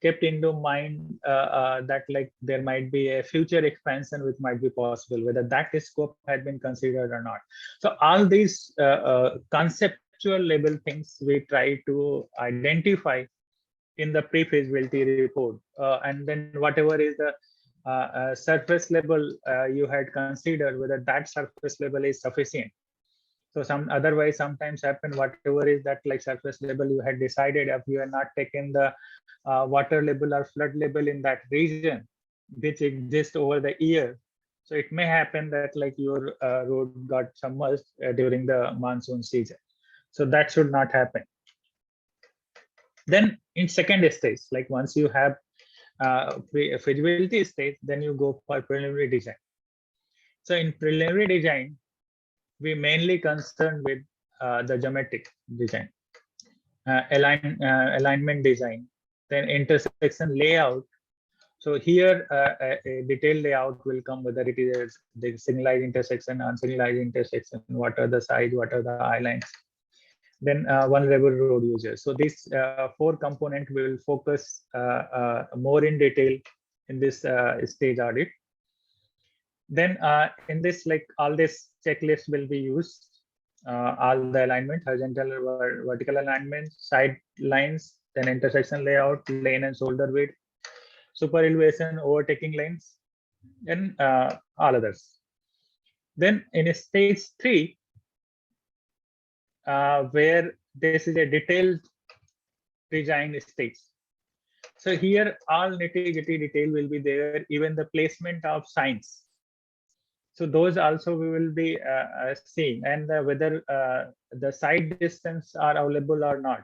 kept into mind that like there might be a future expansion which might be possible, whether that scope had been considered or not. So all these conceptual level things we try to identify in the pre-feasibility report, and then whatever is the surface level you had considered, whether that surface level is sufficient. So otherwise sometimes happen whatever is that like surface level you had decided, if you are not taken the water level or flood level in that region which exists over the year. So it may happen that like your road got submerged during the monsoon season. So that should not happen. Then in second stage, like once you have feasibility stage, then you go for preliminary design. So in preliminary design, we mainly concerned with the geometric design, alignment design, then intersection layout. So here a detailed layout will come, whether it is the signalized intersection, unsignalized intersection, what are the size, what are the eye lines, then vulnerable road users. So these 4 components we will focus more in detail in this stage audit. Then in this, like all this checklist will be used, all the alignment, horizontal or vertical alignment, side lines, then intersection layout, lane and shoulder width, super elevation, overtaking lanes, and all others. Then in stage 3, where this is a detailed design stage. So here all nitty-gritty detail will be there, even the placement of signs. So those also we will be seeing, and whether the side distance are available or not,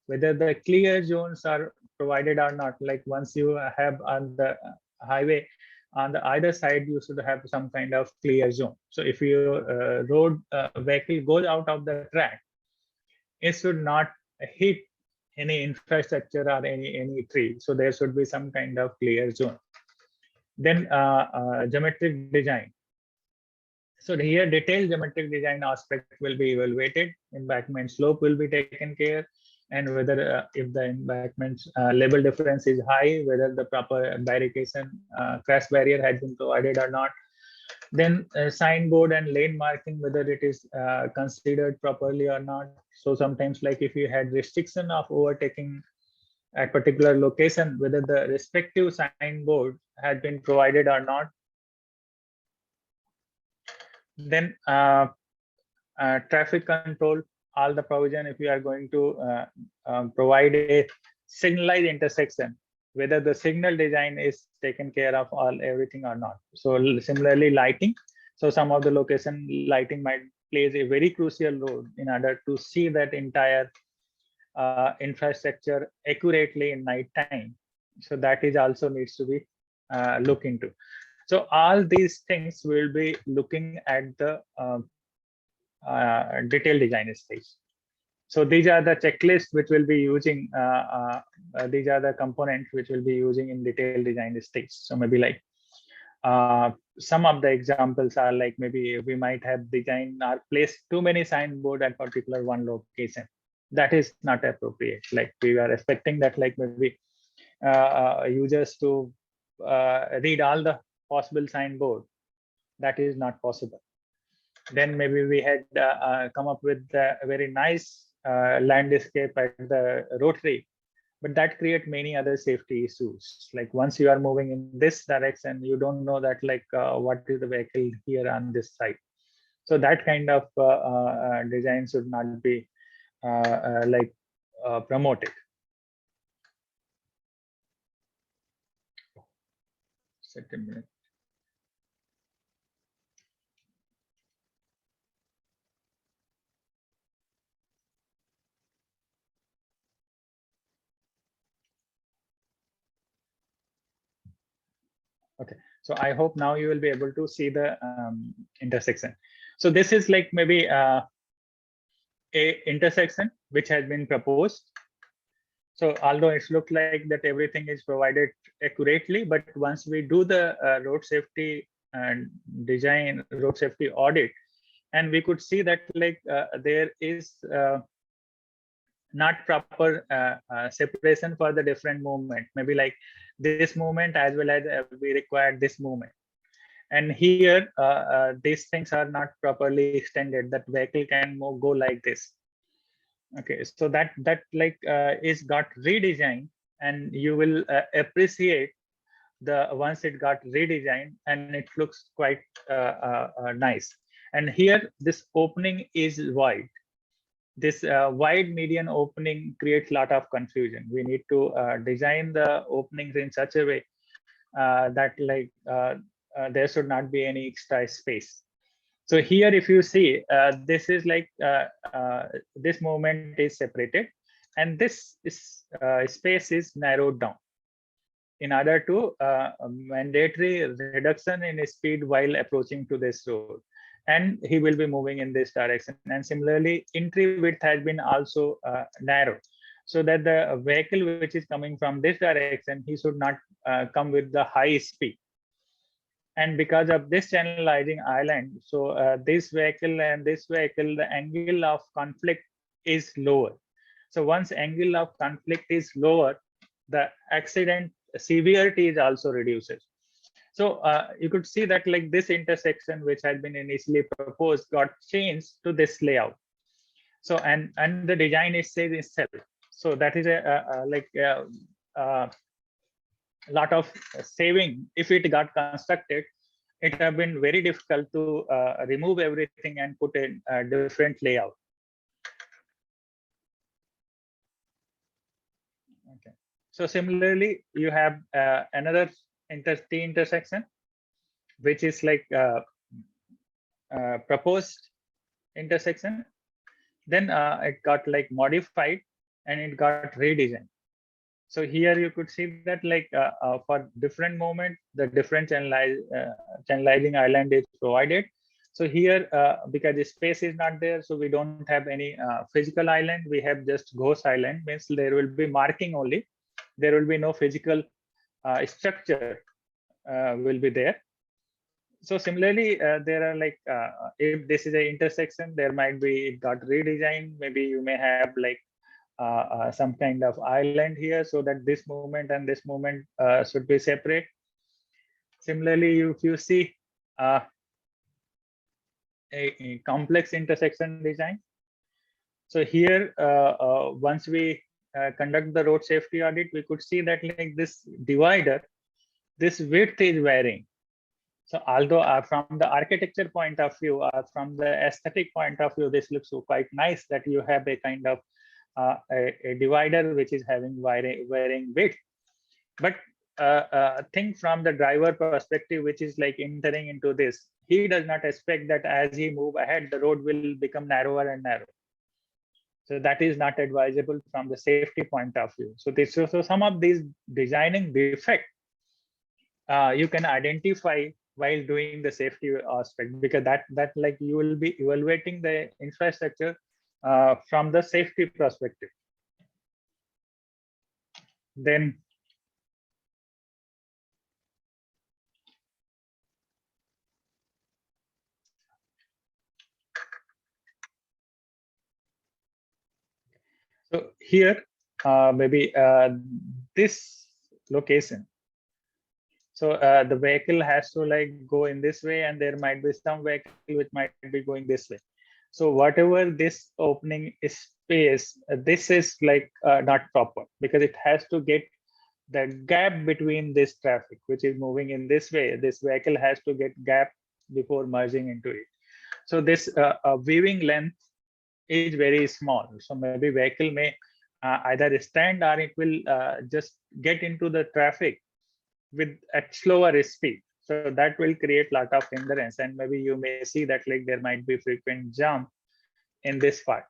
whether the clear zones are provided or not. Like once you have on the highway, on the either side, you should have some kind of clear zone. So if your road vehicle goes out of the track, it should not hit any infrastructure or any tree. So there should be some kind of clear zone. Then geometric design. So here detailed geometric design aspect will be evaluated. Embankment slope will be taken care. and whether if the embankment level difference is high, whether the proper barricade crash barrier has been provided or not. Then signboard and lane marking, whether it is considered properly or not. So sometimes, like if you had restriction of overtaking at particular location, whether the respective signboard has been provided or not. Then traffic control, all the provision, if you are going to provide a signalized intersection, whether the signal design is taken care of all everything or not. So similarly, lighting. So some of the location lighting might plays a very crucial role in order to see that entire infrastructure accurately in night time. So that is also needs to be looked into. So all these things will be looking at the detailed design stage. So these are the checklists which will be using, these are the components which will be using in detailed design stage. So maybe like some of the examples are like, maybe we might have designed or placed too many signboard at particular one location. That is not appropriate. Like we are expecting that like maybe users to read all the possible signboard. That is not possible. Then maybe we had come up with a very nice landscape at the rotary, but that create many other safety issues. Like once you are moving in this direction, you don't know that like what is the vehicle here on this side. So that kind of design should not be promoted. Just a minute. Okay, so I hope now you will be able to see the intersection. So this is like maybe a intersection which has been proposed. So although it's looked like that everything is provided accurately, but once we do the road safety and design road safety audit, and we could see that like there is not proper separation for the different movement. Maybe like this movement as well as we require this movement. And here these things are not properly extended, that vehicle can go like this. Okay, so that like is got redesigned, and you will appreciate the once it got redesigned, and it looks quite nice. And here this opening is wide. This wide median opening creates a lot of confusion. We need to design the openings in such a way that like there should not be any extra space. So here, if you see, this is like this movement is separated, and this is, space is narrowed down in order to mandatory reduction in speed while approaching to this road. And he will be moving in this direction. And similarly, entry width has been also narrowed, so that the vehicle which is coming from this direction, he should not come with the high speed. And because of this channelizing island, so this vehicle and this vehicle, the angle of conflict is lower. So once angle of conflict is lower, the accident severity is also reduces. So you could see that like this intersection, which had been initially proposed, got changed to this layout. So and the design itself. So that is a lot of saving. If it got constructed, it have been very difficult to remove everything and put in a different layout. Okay. So similarly, you have another T intersection, which is like proposed intersection. Then it got like modified and it got redesigned. So here you could see that like for different moment, the different channelizing island is provided. So here, because the space is not there, so we don't have any physical island. We have just ghost island, means there will be marking only. There will be no physical structure will be there. So similarly, there are like, if this is an intersection, there might be, it got redesigned. Maybe you may have like some kind of island here so that this movement and this movement should be separate. Similarly, if you see a complex intersection design, so here once we conduct the road safety audit, we could see that like this divider, this width is varying. So although from the architecture point of view, from the aesthetic point of view, this looks quite nice that you have a kind of a divider which is having varying width. But think from the driver perspective, which is like entering into this, he does not expect that as he move ahead, the road will become narrower and narrower. So that is not advisable from the safety point of view. So so some of these designing defect you can identify while doing the safety aspect, because that like you will be evaluating the infrastructure from the safety perspective. Then so here maybe this location. So the vehicle has to like go in this way, and there might be some vehicle which might be going this way. So whatever this opening is space, this is like not proper, because it has to get the gap between this traffic which is moving in this way. This vehicle has to get gap before merging into it. So this weaving length is very small. So maybe vehicle may either stand, or it will just get into the traffic with at slower speed. So that will create lot of hindrance, and maybe you may see that like there might be frequent jump in this part.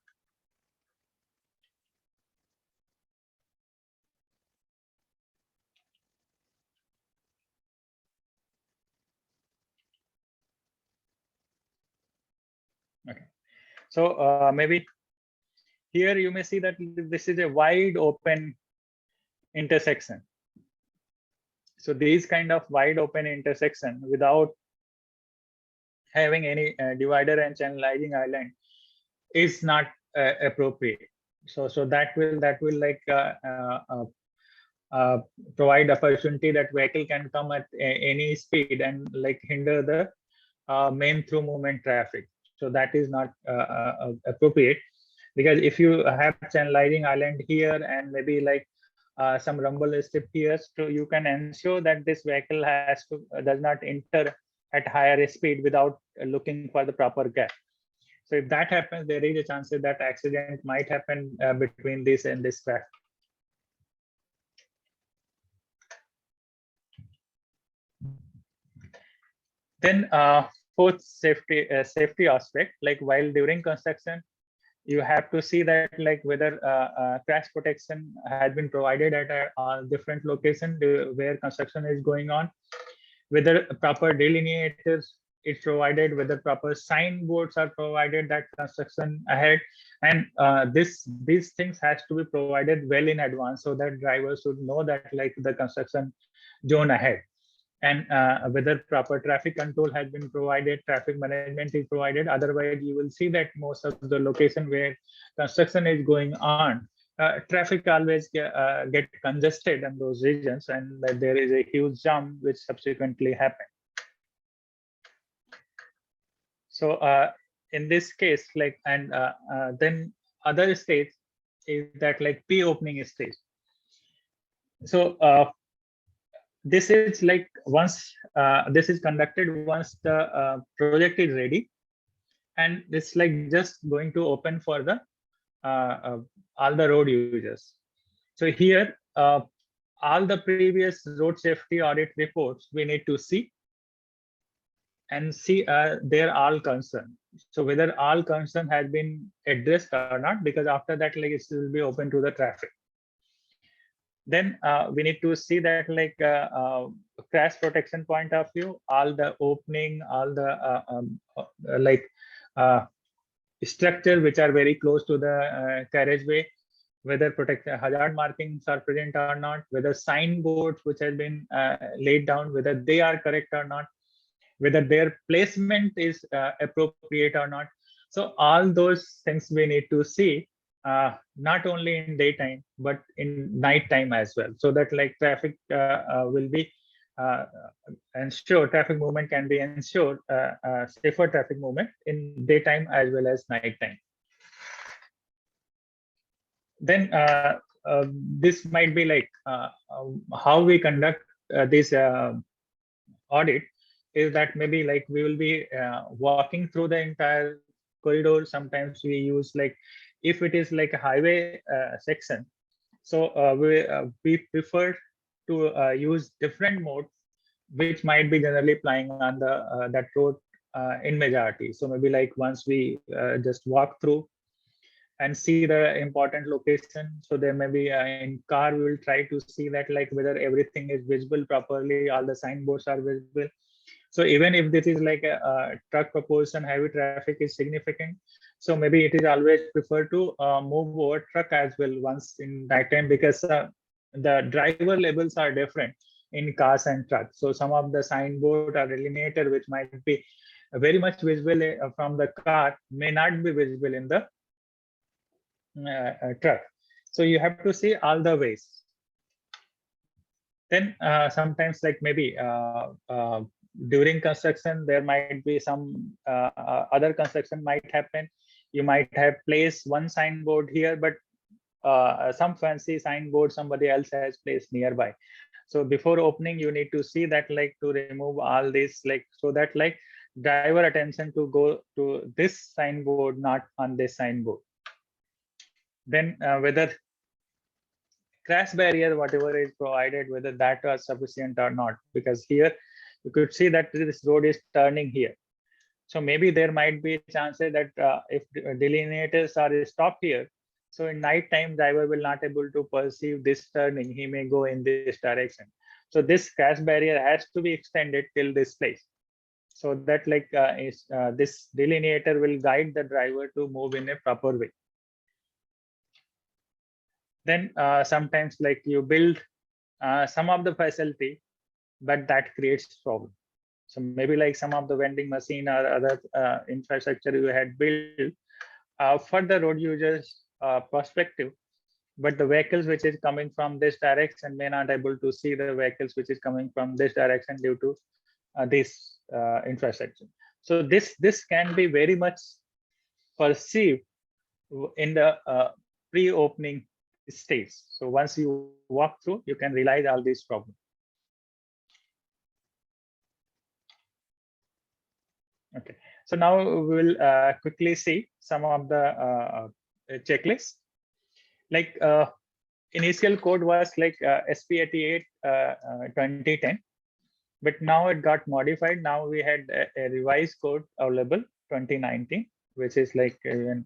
Okay, so maybe here you may see that this is a wide open intersection. So these kind of wide open intersection without having any divider and channelizing island is not appropriate. So that will like provide opportunity that vehicle can come at any speed and like hinder the main through movement traffic. So that is not appropriate, because if you have channelizing island here and maybe like some rumble strip here, so you can ensure that this vehicle has to does not enter at higher speed without looking for the proper gap. So if that happens, there is a chance that accident might happen between this and this traffic. Then fourth safety aspect, like while during construction, you have to see that like whether crash protection has been provided at a different location where construction is going on, whether proper delineators is provided, whether proper signboards are provided that construction ahead, and these things has to be provided well in advance so that drivers should know that like the construction zone ahead, and whether proper traffic control has been provided, traffic management is provided. Otherwise, you will see that most of the location where construction is going on, traffic always get congested in those regions, and that there is a huge jump which subsequently happen. So in this case, like, and then other stage is that like pre-opening stage. So this is like once this is conducted once the project is ready, and it's like just going to open for the all the road users. So here all the previous road safety audit reports we need to see and see they're all concerned. So whether all concern has been addressed or not, because after that like it will be open to the traffic. Then we need to see that like crash protection point of view, all the opening, all the like structure which are very close to the carriageway, whether hazard markings are present or not, whether signboards which has been laid down, whether they are correct or not, whether their placement is appropriate or not. So all those things we need to see not only in daytime but in nighttime as well, so that like traffic will be uh, ensure traffic movement can be ensured, safer traffic movement in daytime as well as nighttime. Then this might be like how we conduct this audit is that maybe like we will be walking through the entire corridor. Sometimes we use like, if it is like a highway section, so we prefer to use different modes which might be generally applying on the that road in majority. So maybe like once we just walk through and see the important location, so there may be in car we will try to see that like whether everything is visible properly, all the signboards are visible. So even if this is like a truck proportion, heavy traffic is significant, so maybe it is always preferred to move over truck as well once in nighttime, because the driver labels are different in cars and trucks. So some of the signboard or illuminator which might be very much visible from the car may not be visible in the truck. So you have to see all the ways. Then sometimes like maybe during construction there might be some other construction might happen. You might have placed one signboard here, but some fancy signboard somebody else has placed nearby. So before opening you need to see that like to remove all this, like so that like driver attention to go to this signboard, not on this signboard. Then whether crash barrier whatever is provided, whether that are sufficient or not, because here you could see that this road is turning here. So maybe there might be chances that if delineators are stopped here, so in night time driver will not able to perceive this turning, he may go in this direction. So this crash barrier has to be extended till this place, so that like this delineator will guide the driver to move in a proper way. Then sometimes like you build some of the facility, but that creates problem. So maybe like some of the vending machine or other infrastructure you had built for the road users perspective, but the vehicles which is coming from this direction may not able to see the vehicles which is coming from this direction due to this infrastructure. So this can be very much perceived in the pre-opening stage. So once you walk through, you can realize all these problems. Okay, so now we will quickly see some of the checklists. Like initial code was like SP88 2010, but now it got modified. Now we had a revised code available 2019, which is like even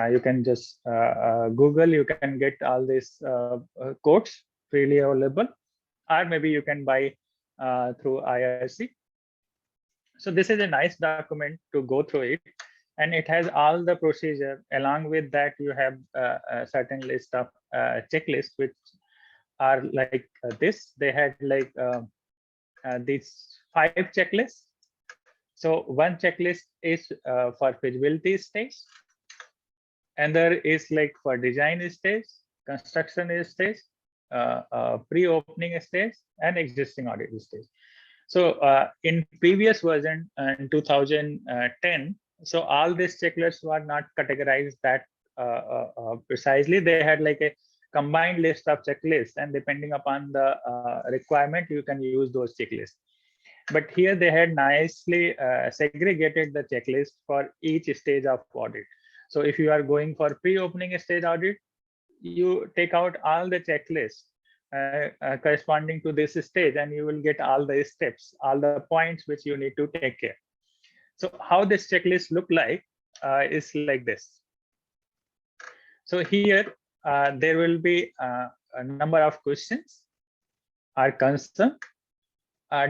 you can just Google, you can get all these codes freely available, or maybe you can buy through IRC. So this is a nice document to go through it, and it has all the procedure. Along with that, you have a certain list of checklists which are like this. They had like these 5 checklists. So one checklist is for feasibility stage, and there is like for design stage, construction stage, pre-opening stage, and existing audit stage. So in previous version in 2010, so all these checklists were not categorized that precisely. They had like a combined list of checklists, and depending upon the requirement, you can use those checklists. But here they had nicely segregated the checklist for each stage of audit. So if you are going for pre-opening stage audit, you take out all the checklists corresponding to this stage, and you will get all the steps, all the points which you need to take care. So how this checklist look like is like this. So here there will be a number of questions or concerns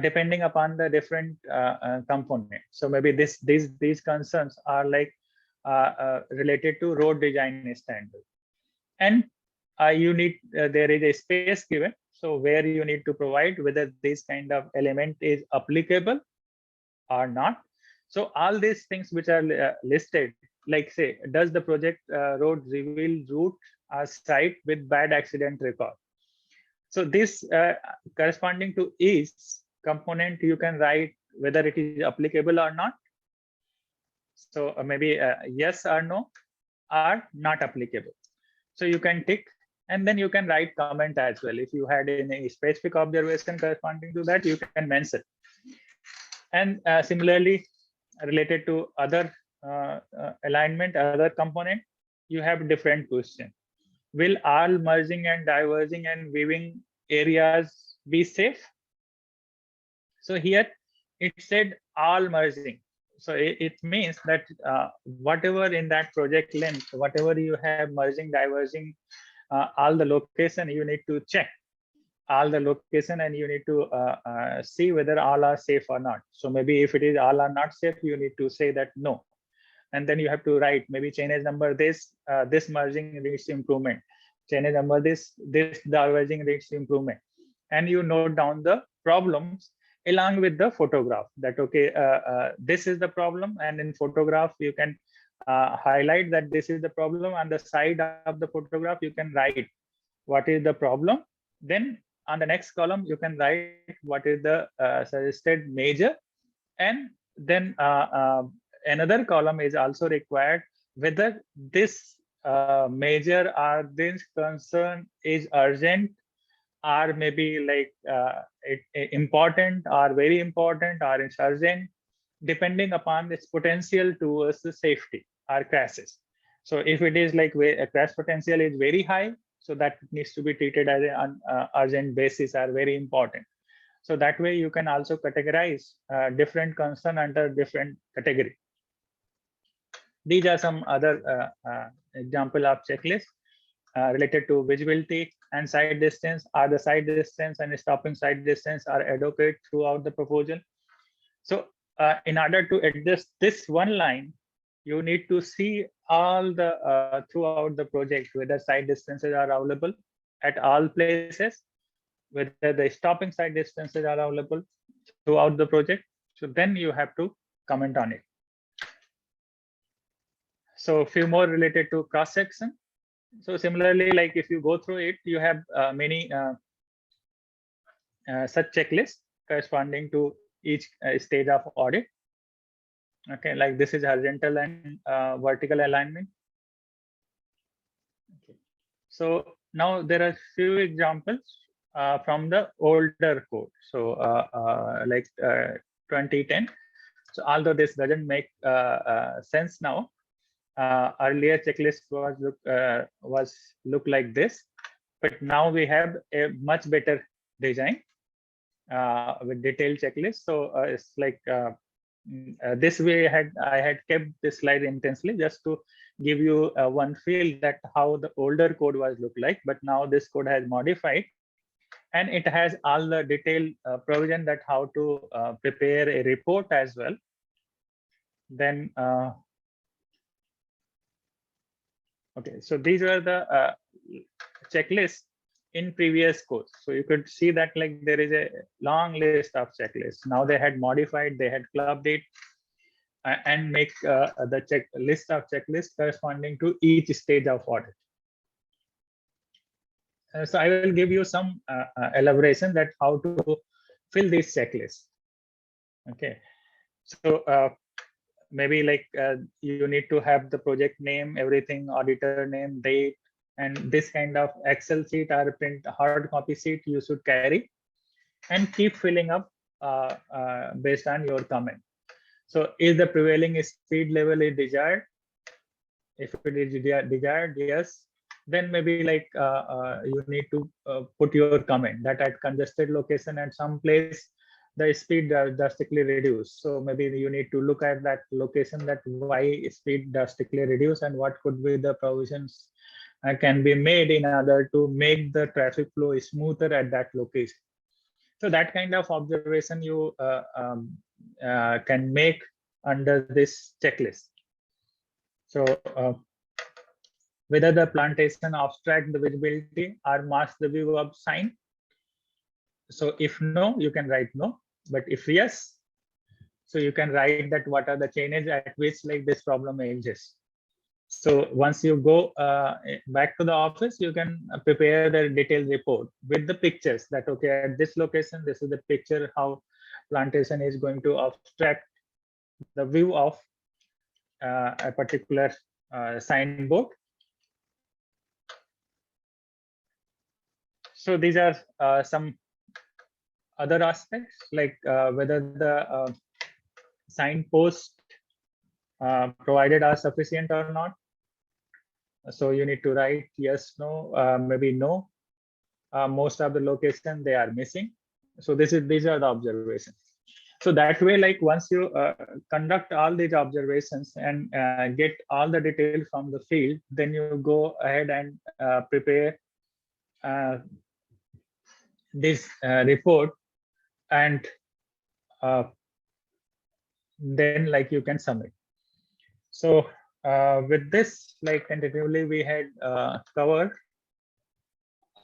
depending upon the different component. So maybe these concerns are like related to road design standard, and you need there is a space given, so where you need to provide whether this kind of element is applicable or not. So all these things which are listed, like say, does the project road reveal route or site with bad accident record? So this corresponding to each component, you can write whether it is applicable or not. So maybe yes or no are not applicable. So you can tick, and then you can write comment as well. If you had any specific observation corresponding to that, you can mention. And similarly, related to other alignment, other component, you have different question. Will all merging and diverging and weaving areas be safe? So here it said all merging. So it means that whatever in that project length, whatever you have merging, diverging, all the location, you need to check all the location, and you need to see whether all are safe or not. So maybe if it is all are not safe, you need to say that no. And then you have to write maybe chainage number this, this merging needs improvement. Chainage number this diverging needs improvement. And you note down the problems along with the photograph that, okay, this is the problem. And in photograph, you can highlight that this is the problem. On the side of the photograph, you can write what is the problem. Then on the next column, you can write what is the suggested measure. And then another column is also required whether this measure or this concern is urgent, or maybe like important or very important, or it's urgent, depending upon its potential towards the safety or crashes. So if it is like a crash potential is very high, so that needs to be treated as an urgent basis, are very important. So that way you can also categorize different concern under different category. These are some other example of checklist related to visibility and side distance. Are the side distance and stopping side distance are adequate throughout the proposal? So in order to adjust this one line, you need to see all the throughout the project whether side distances are available at all places, whether the stopping side distances are available throughout the project. So then you have to comment on it. So a few more related to cross section. So similarly, like if you go through it, you have many such checklists corresponding to each stage of audit. Okay, like this is horizontal and vertical alignment. Okay. So now there are few examples from the older code. So like 2010. So although this doesn't make sense now, earlier checklist was look like this, but now we have a much better design with detailed checklist. So it's like this way I had kept this slide intensely just to give you one feel that how the older code was look like, but now this code has modified, and it has all the detailed provision that how to prepare a report as well. Then okay, so these were the checklists in previous codes. So you could see that like there is a long list of checklists. Now they had modified, they had clubbed it and make the list of checklists corresponding to each stage of audit. So I will give you some elaboration that how to fill this checklist. Okay, so maybe like you need to have the project name, everything, auditor name, date, and this kind of Excel sheet or print hard copy sheet you should carry, and keep filling up based on your comment. So is the prevailing speed level is desired? If it is desired, yes, then maybe like you need to put your comment that at congested location at some place the speed drastically reduced. So maybe you need to look at that location, that why speed drastically reduced and what could be the provisions can be made in order to make the traffic flow smoother at that location. So that kind of observation you can make under this checklist. So whether the plantation obstruct the visibility or mask the view of sign. So if no, you can write no. But if yes, so you can write that what are the changes at which like this problem exists. So once you go back to the office, you can prepare the detailed report with the pictures that, okay, at this location, this is the picture how plantation is going to abstract the view of a particular signboard. So these are some other aspects, like whether the signpost provided are sufficient or not. So you need to write yes, no, maybe no. Most of the location they are missing. So these are the observations. So that way, like once you conduct all these observations and get all the details from the field, then you go ahead and prepare this report, and then like you can submit. So with this, like tentatively, we had covered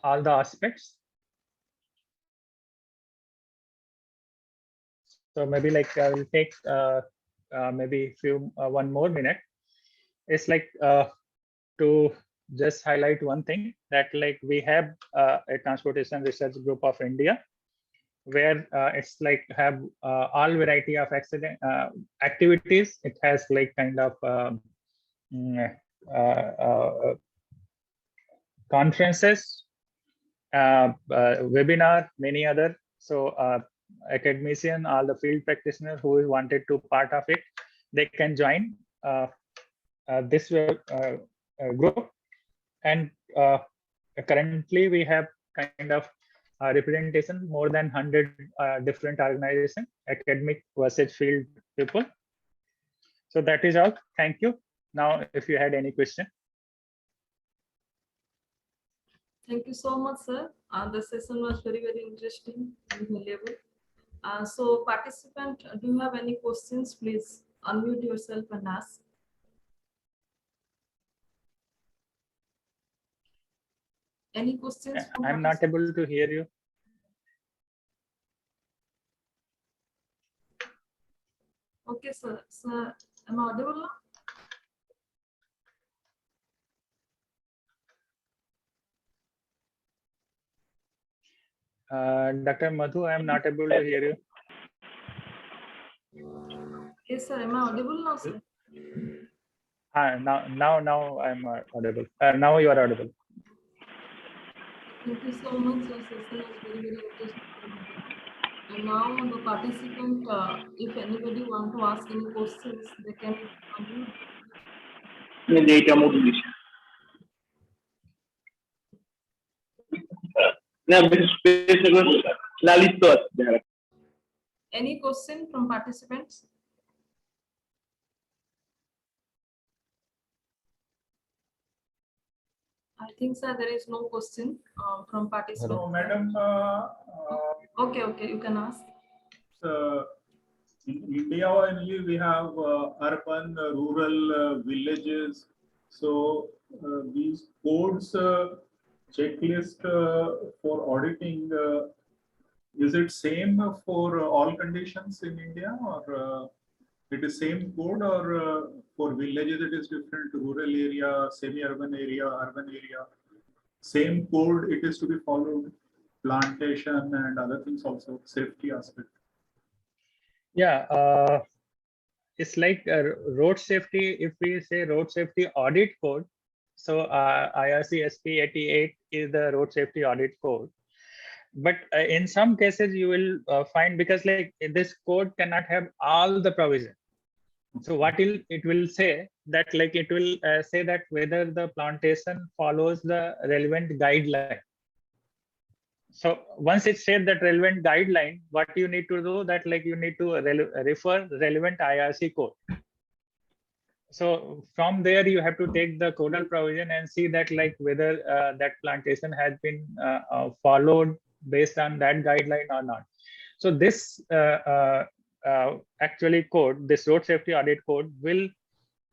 all the aspects. So maybe like I will take maybe one more minute. It's like to just highlight one thing, that like we have a transportation research group of India, where it's like have all variety of accident activities. It has like kind of mm, conferences, webinar, many other. So academician, all the field practitioners who wanted to part of it, they can join this group. And currently we have kind of representation more than 100 different organizations, academic versus field people. So that is all. Thank you. Now, if you had any question. Thank you so much, sir. The session was very interesting and valuable. So participant, do you have any questions? Please unmute yourself and ask. Any questions? I'm not able to hear you. Okay, sir. Sir, am I audible now? Dr. Madhu, I am not able to hear you. Yes, sir. Am I audible now, sir? Now I'm audible. Now you are audible. Thank you so much, sir. Session was very interesting. And now the participant, if anybody want to ask any questions, they can unmute. Any question from participants? I think, sir, there is no question from participants. No, madam. Okay, you can ask. In India only we have urban, rural, villages. So these codes checklist for auditing, is it same for all conditions in India, or it is same code, or for villages it is different, rural area, semi-urban area, urban area, same code it is to be followed, plantation and other things also, safety aspect? Yeah, it's like road safety. If we say road safety audit code, so IRC SP 88 is the road safety audit code. But in some cases you will find, because like this code cannot have all the provision. So what it will say that, like it will say that whether the plantation follows the relevant guideline. So once it said that relevant guideline, what you need to do, that like you need to refer relevant IRC code. So from there you have to take the codal provision and see that like whether that plantation has been followed based on that guideline or not. So this actually code, this road safety audit code will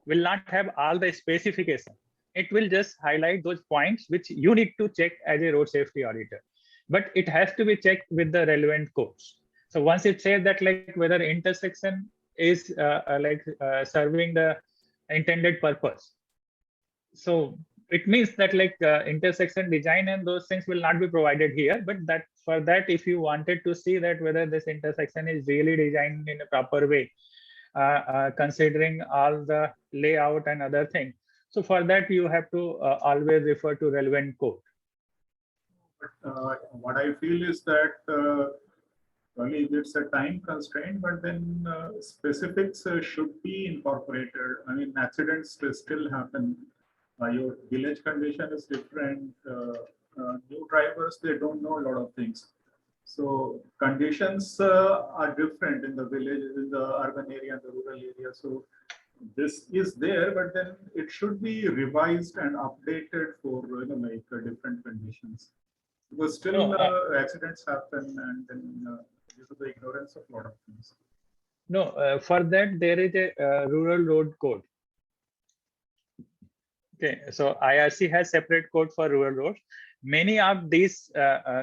not have all the specification. It will just highlight those points which you need to check as a road safety auditor, but it has to be checked with the relevant codes. So once it says that like whether intersection is serving the intended purpose, So it means that like intersection design and those things will not be provided here, but that for that, if you wanted to see that whether this intersection is really designed in a proper way, considering all the layout and other things. So for that, you have to always refer to relevant code. What I feel is that only it's a time constraint, but then specifics should be incorporated. I mean, accidents still happen. Your village condition is different. New drivers, they don't know a lot of things. So conditions are different in the village, in the urban area and the rural area. So this is there, but then it should be revised and updated for like different conditions. Because still accidents happen, and then due to the ignorance of a lot of things. No, for that there is a rural road code. Okay, so IRC has separate code for rural roads. Many of these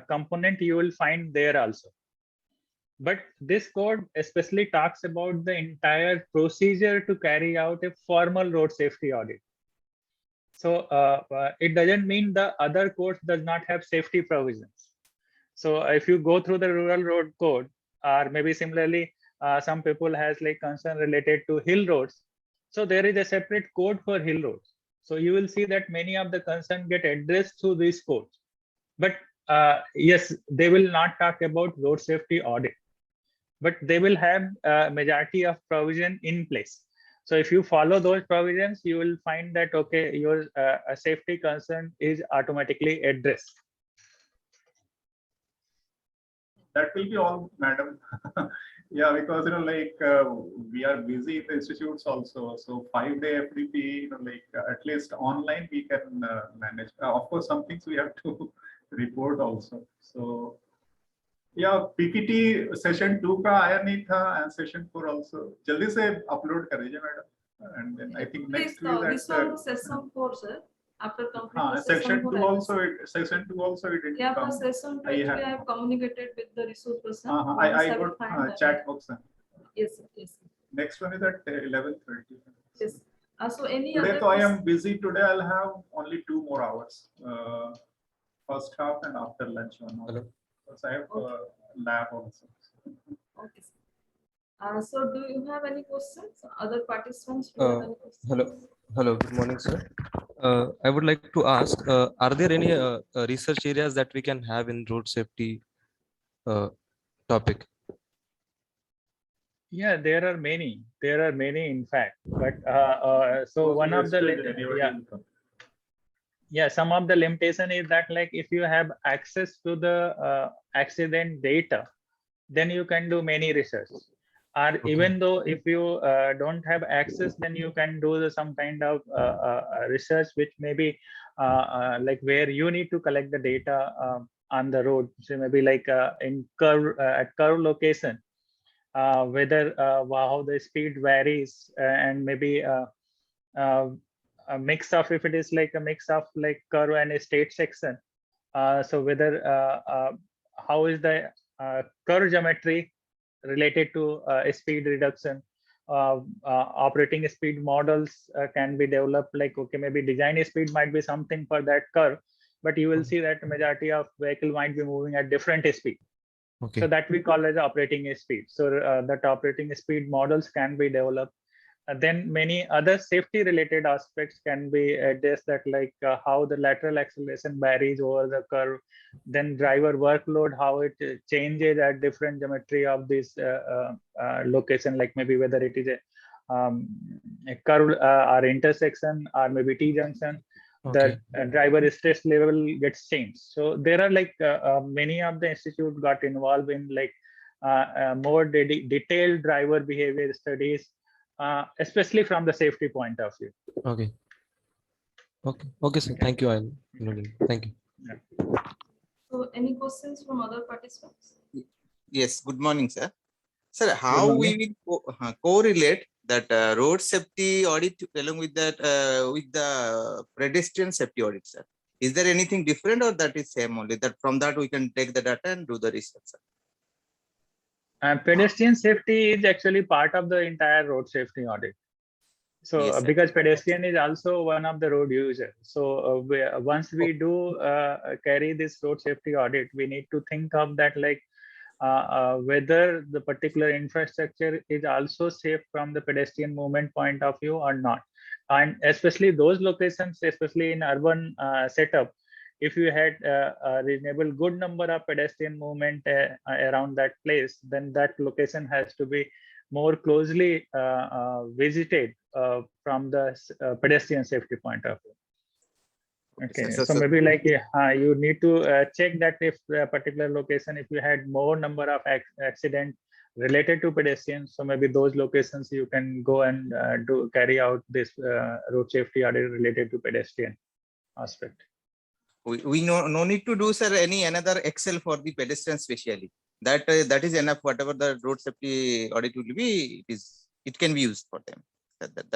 component you will find there also. But this code especially talks about the entire procedure to carry out a formal road safety audit. So it doesn't mean the other codes does not have safety provisions. So if you go through the rural road code, or maybe similarly, some people has like concern related to hill roads. So there is a separate code for hill roads. So you will see that many of the concerns get addressed through these codes. But yes, they will not talk about road safety audit, but they will have a majority of provision in place. So if you follow those provisions, you will find that, okay, your safety concern is automatically addressed. That will be all, madam. Yeah, because like we are busy in the institutes also. So 5-day FDP, like at least online we can manage. Of course, some things we have to report also. So yeah, PPT session 2 का आया नहीं था, and session 4 also. जल्दी से upload कर दीजिए, madam. And then I think next week this one session 4, sir. After completing section 2 also, section 2 also it didn't yeah, come. for session 2 I have communicated with the resource person. I got chat box. Yes, yes. Next one is at 11:30. Yes. So any today, other so I am busy today. I'll have only 2 more hours. First half and after lunch 1 hour. Because I have lab also. Okay. So do you have any questions? Other participants? Do you have any questions? Hello. Good morning, sir. I would like to ask: are there any research areas that we can have in road safety topic? Yeah, there are many. There are many, in fact. But so one of the some of the limitation is that like if you have access to the accident data, then you can do many research. Or even though if you don't have access, then you can do some kind of research which may be like where you need to collect the data on the road. So maybe like in curve at curve location, whether how the speed varies, and maybe a mix of, if it is like a mix of like curve and a straight section. So whether how is the curve geometry related to speed reduction, operating speed models can be developed, like, okay, maybe design speed might be something for that curve, but you will see that the majority of vehicle might be moving at different speed. Okay. So that we call as operating speed. So that operating speed models can be developed. Then many other safety related aspects can be addressed, that like how the lateral acceleration varies over the curve, then driver workload, how it changes at different geometry of this location, like maybe whether it is a curve or intersection or maybe T-junction. Okay. The driver stress level gets changed. So there are like many of the institute got involved in like more detailed driver behavior studies, especially from the safety point of view. Okay. Okay, sir. Thank you. Thank you. Yeah. So any questions from other participants? Yes, good morning, sir. Sir, how we will correlate that road safety audit along with that with the pedestrian safety audit, sir? Is there anything different, or that is same only? That from that we can take the data and do the research, sir? Pedestrian safety is actually part of the entire road safety audit. So Yes, sir. because pedestrian is also one of the road users. So once we do carry this road safety audit, we need to think of that, like whether the particular infrastructure is also safe from the pedestrian movement point of view or not. And especially those locations, especially in urban setup, if you had a reasonable good number of pedestrian movement around that place, then that location has to be more closely visited from the pedestrian safety point of view. Okay, so maybe like you need to check that if a particular location, if you had more number of accident related to pedestrians, so maybe those locations you can go and carry out this road safety audit related to pedestrian aspect. We no need to do, sir, any another Excel for the pedestrian specially. That is enough. Whatever the road safety audit will be, it can be used for them.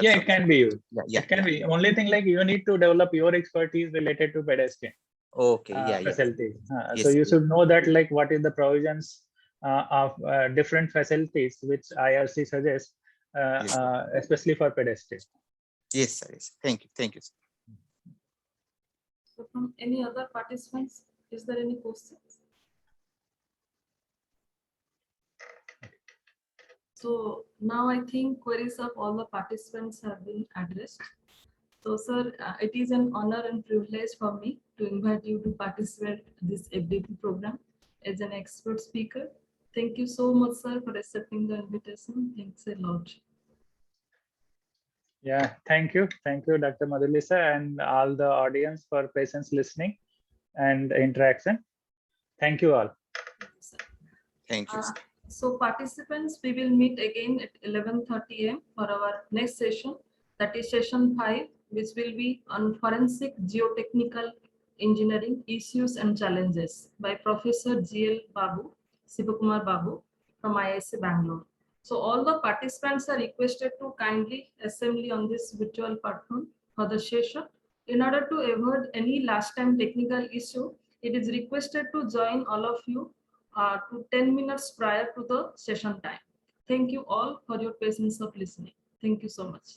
Yeah, it can be used. Yeah, it can be. Only thing, like you need to develop your expertise related to pedestrian Okay. facilities. Yes, So you yes. should know that, like what is the provisions of different facilities which IRC suggests, Yes, especially for pedestrian. Yes, sir. Yes. Thank you, sir. So from any other participants, is there any questions? So now I think queries of all the participants have been addressed. So sir, it is an honor and privilege for me to invite you to participate in this FDP program as an expert speaker. Thank you so much, sir, for accepting the invitation. Thanks a lot. Yeah, thank you, Dr. Madhulisa, and all the audience for patience listening and interaction. Thank you all. Thank you, sir. So participants, we will meet again at 11:30 a.m. for our next session, that is session 5, which will be on forensic geotechnical engineering issues and challenges by Professor G.L. Babu, Sivakumar Babu from IISc Bangalore. So all the participants are requested to kindly assemble on this virtual platform for the session. In order to avoid any last time technical issue, it is requested to join all of you to 10 minutes prior to the session time. Thank you all for your patience of listening. Thank you so much.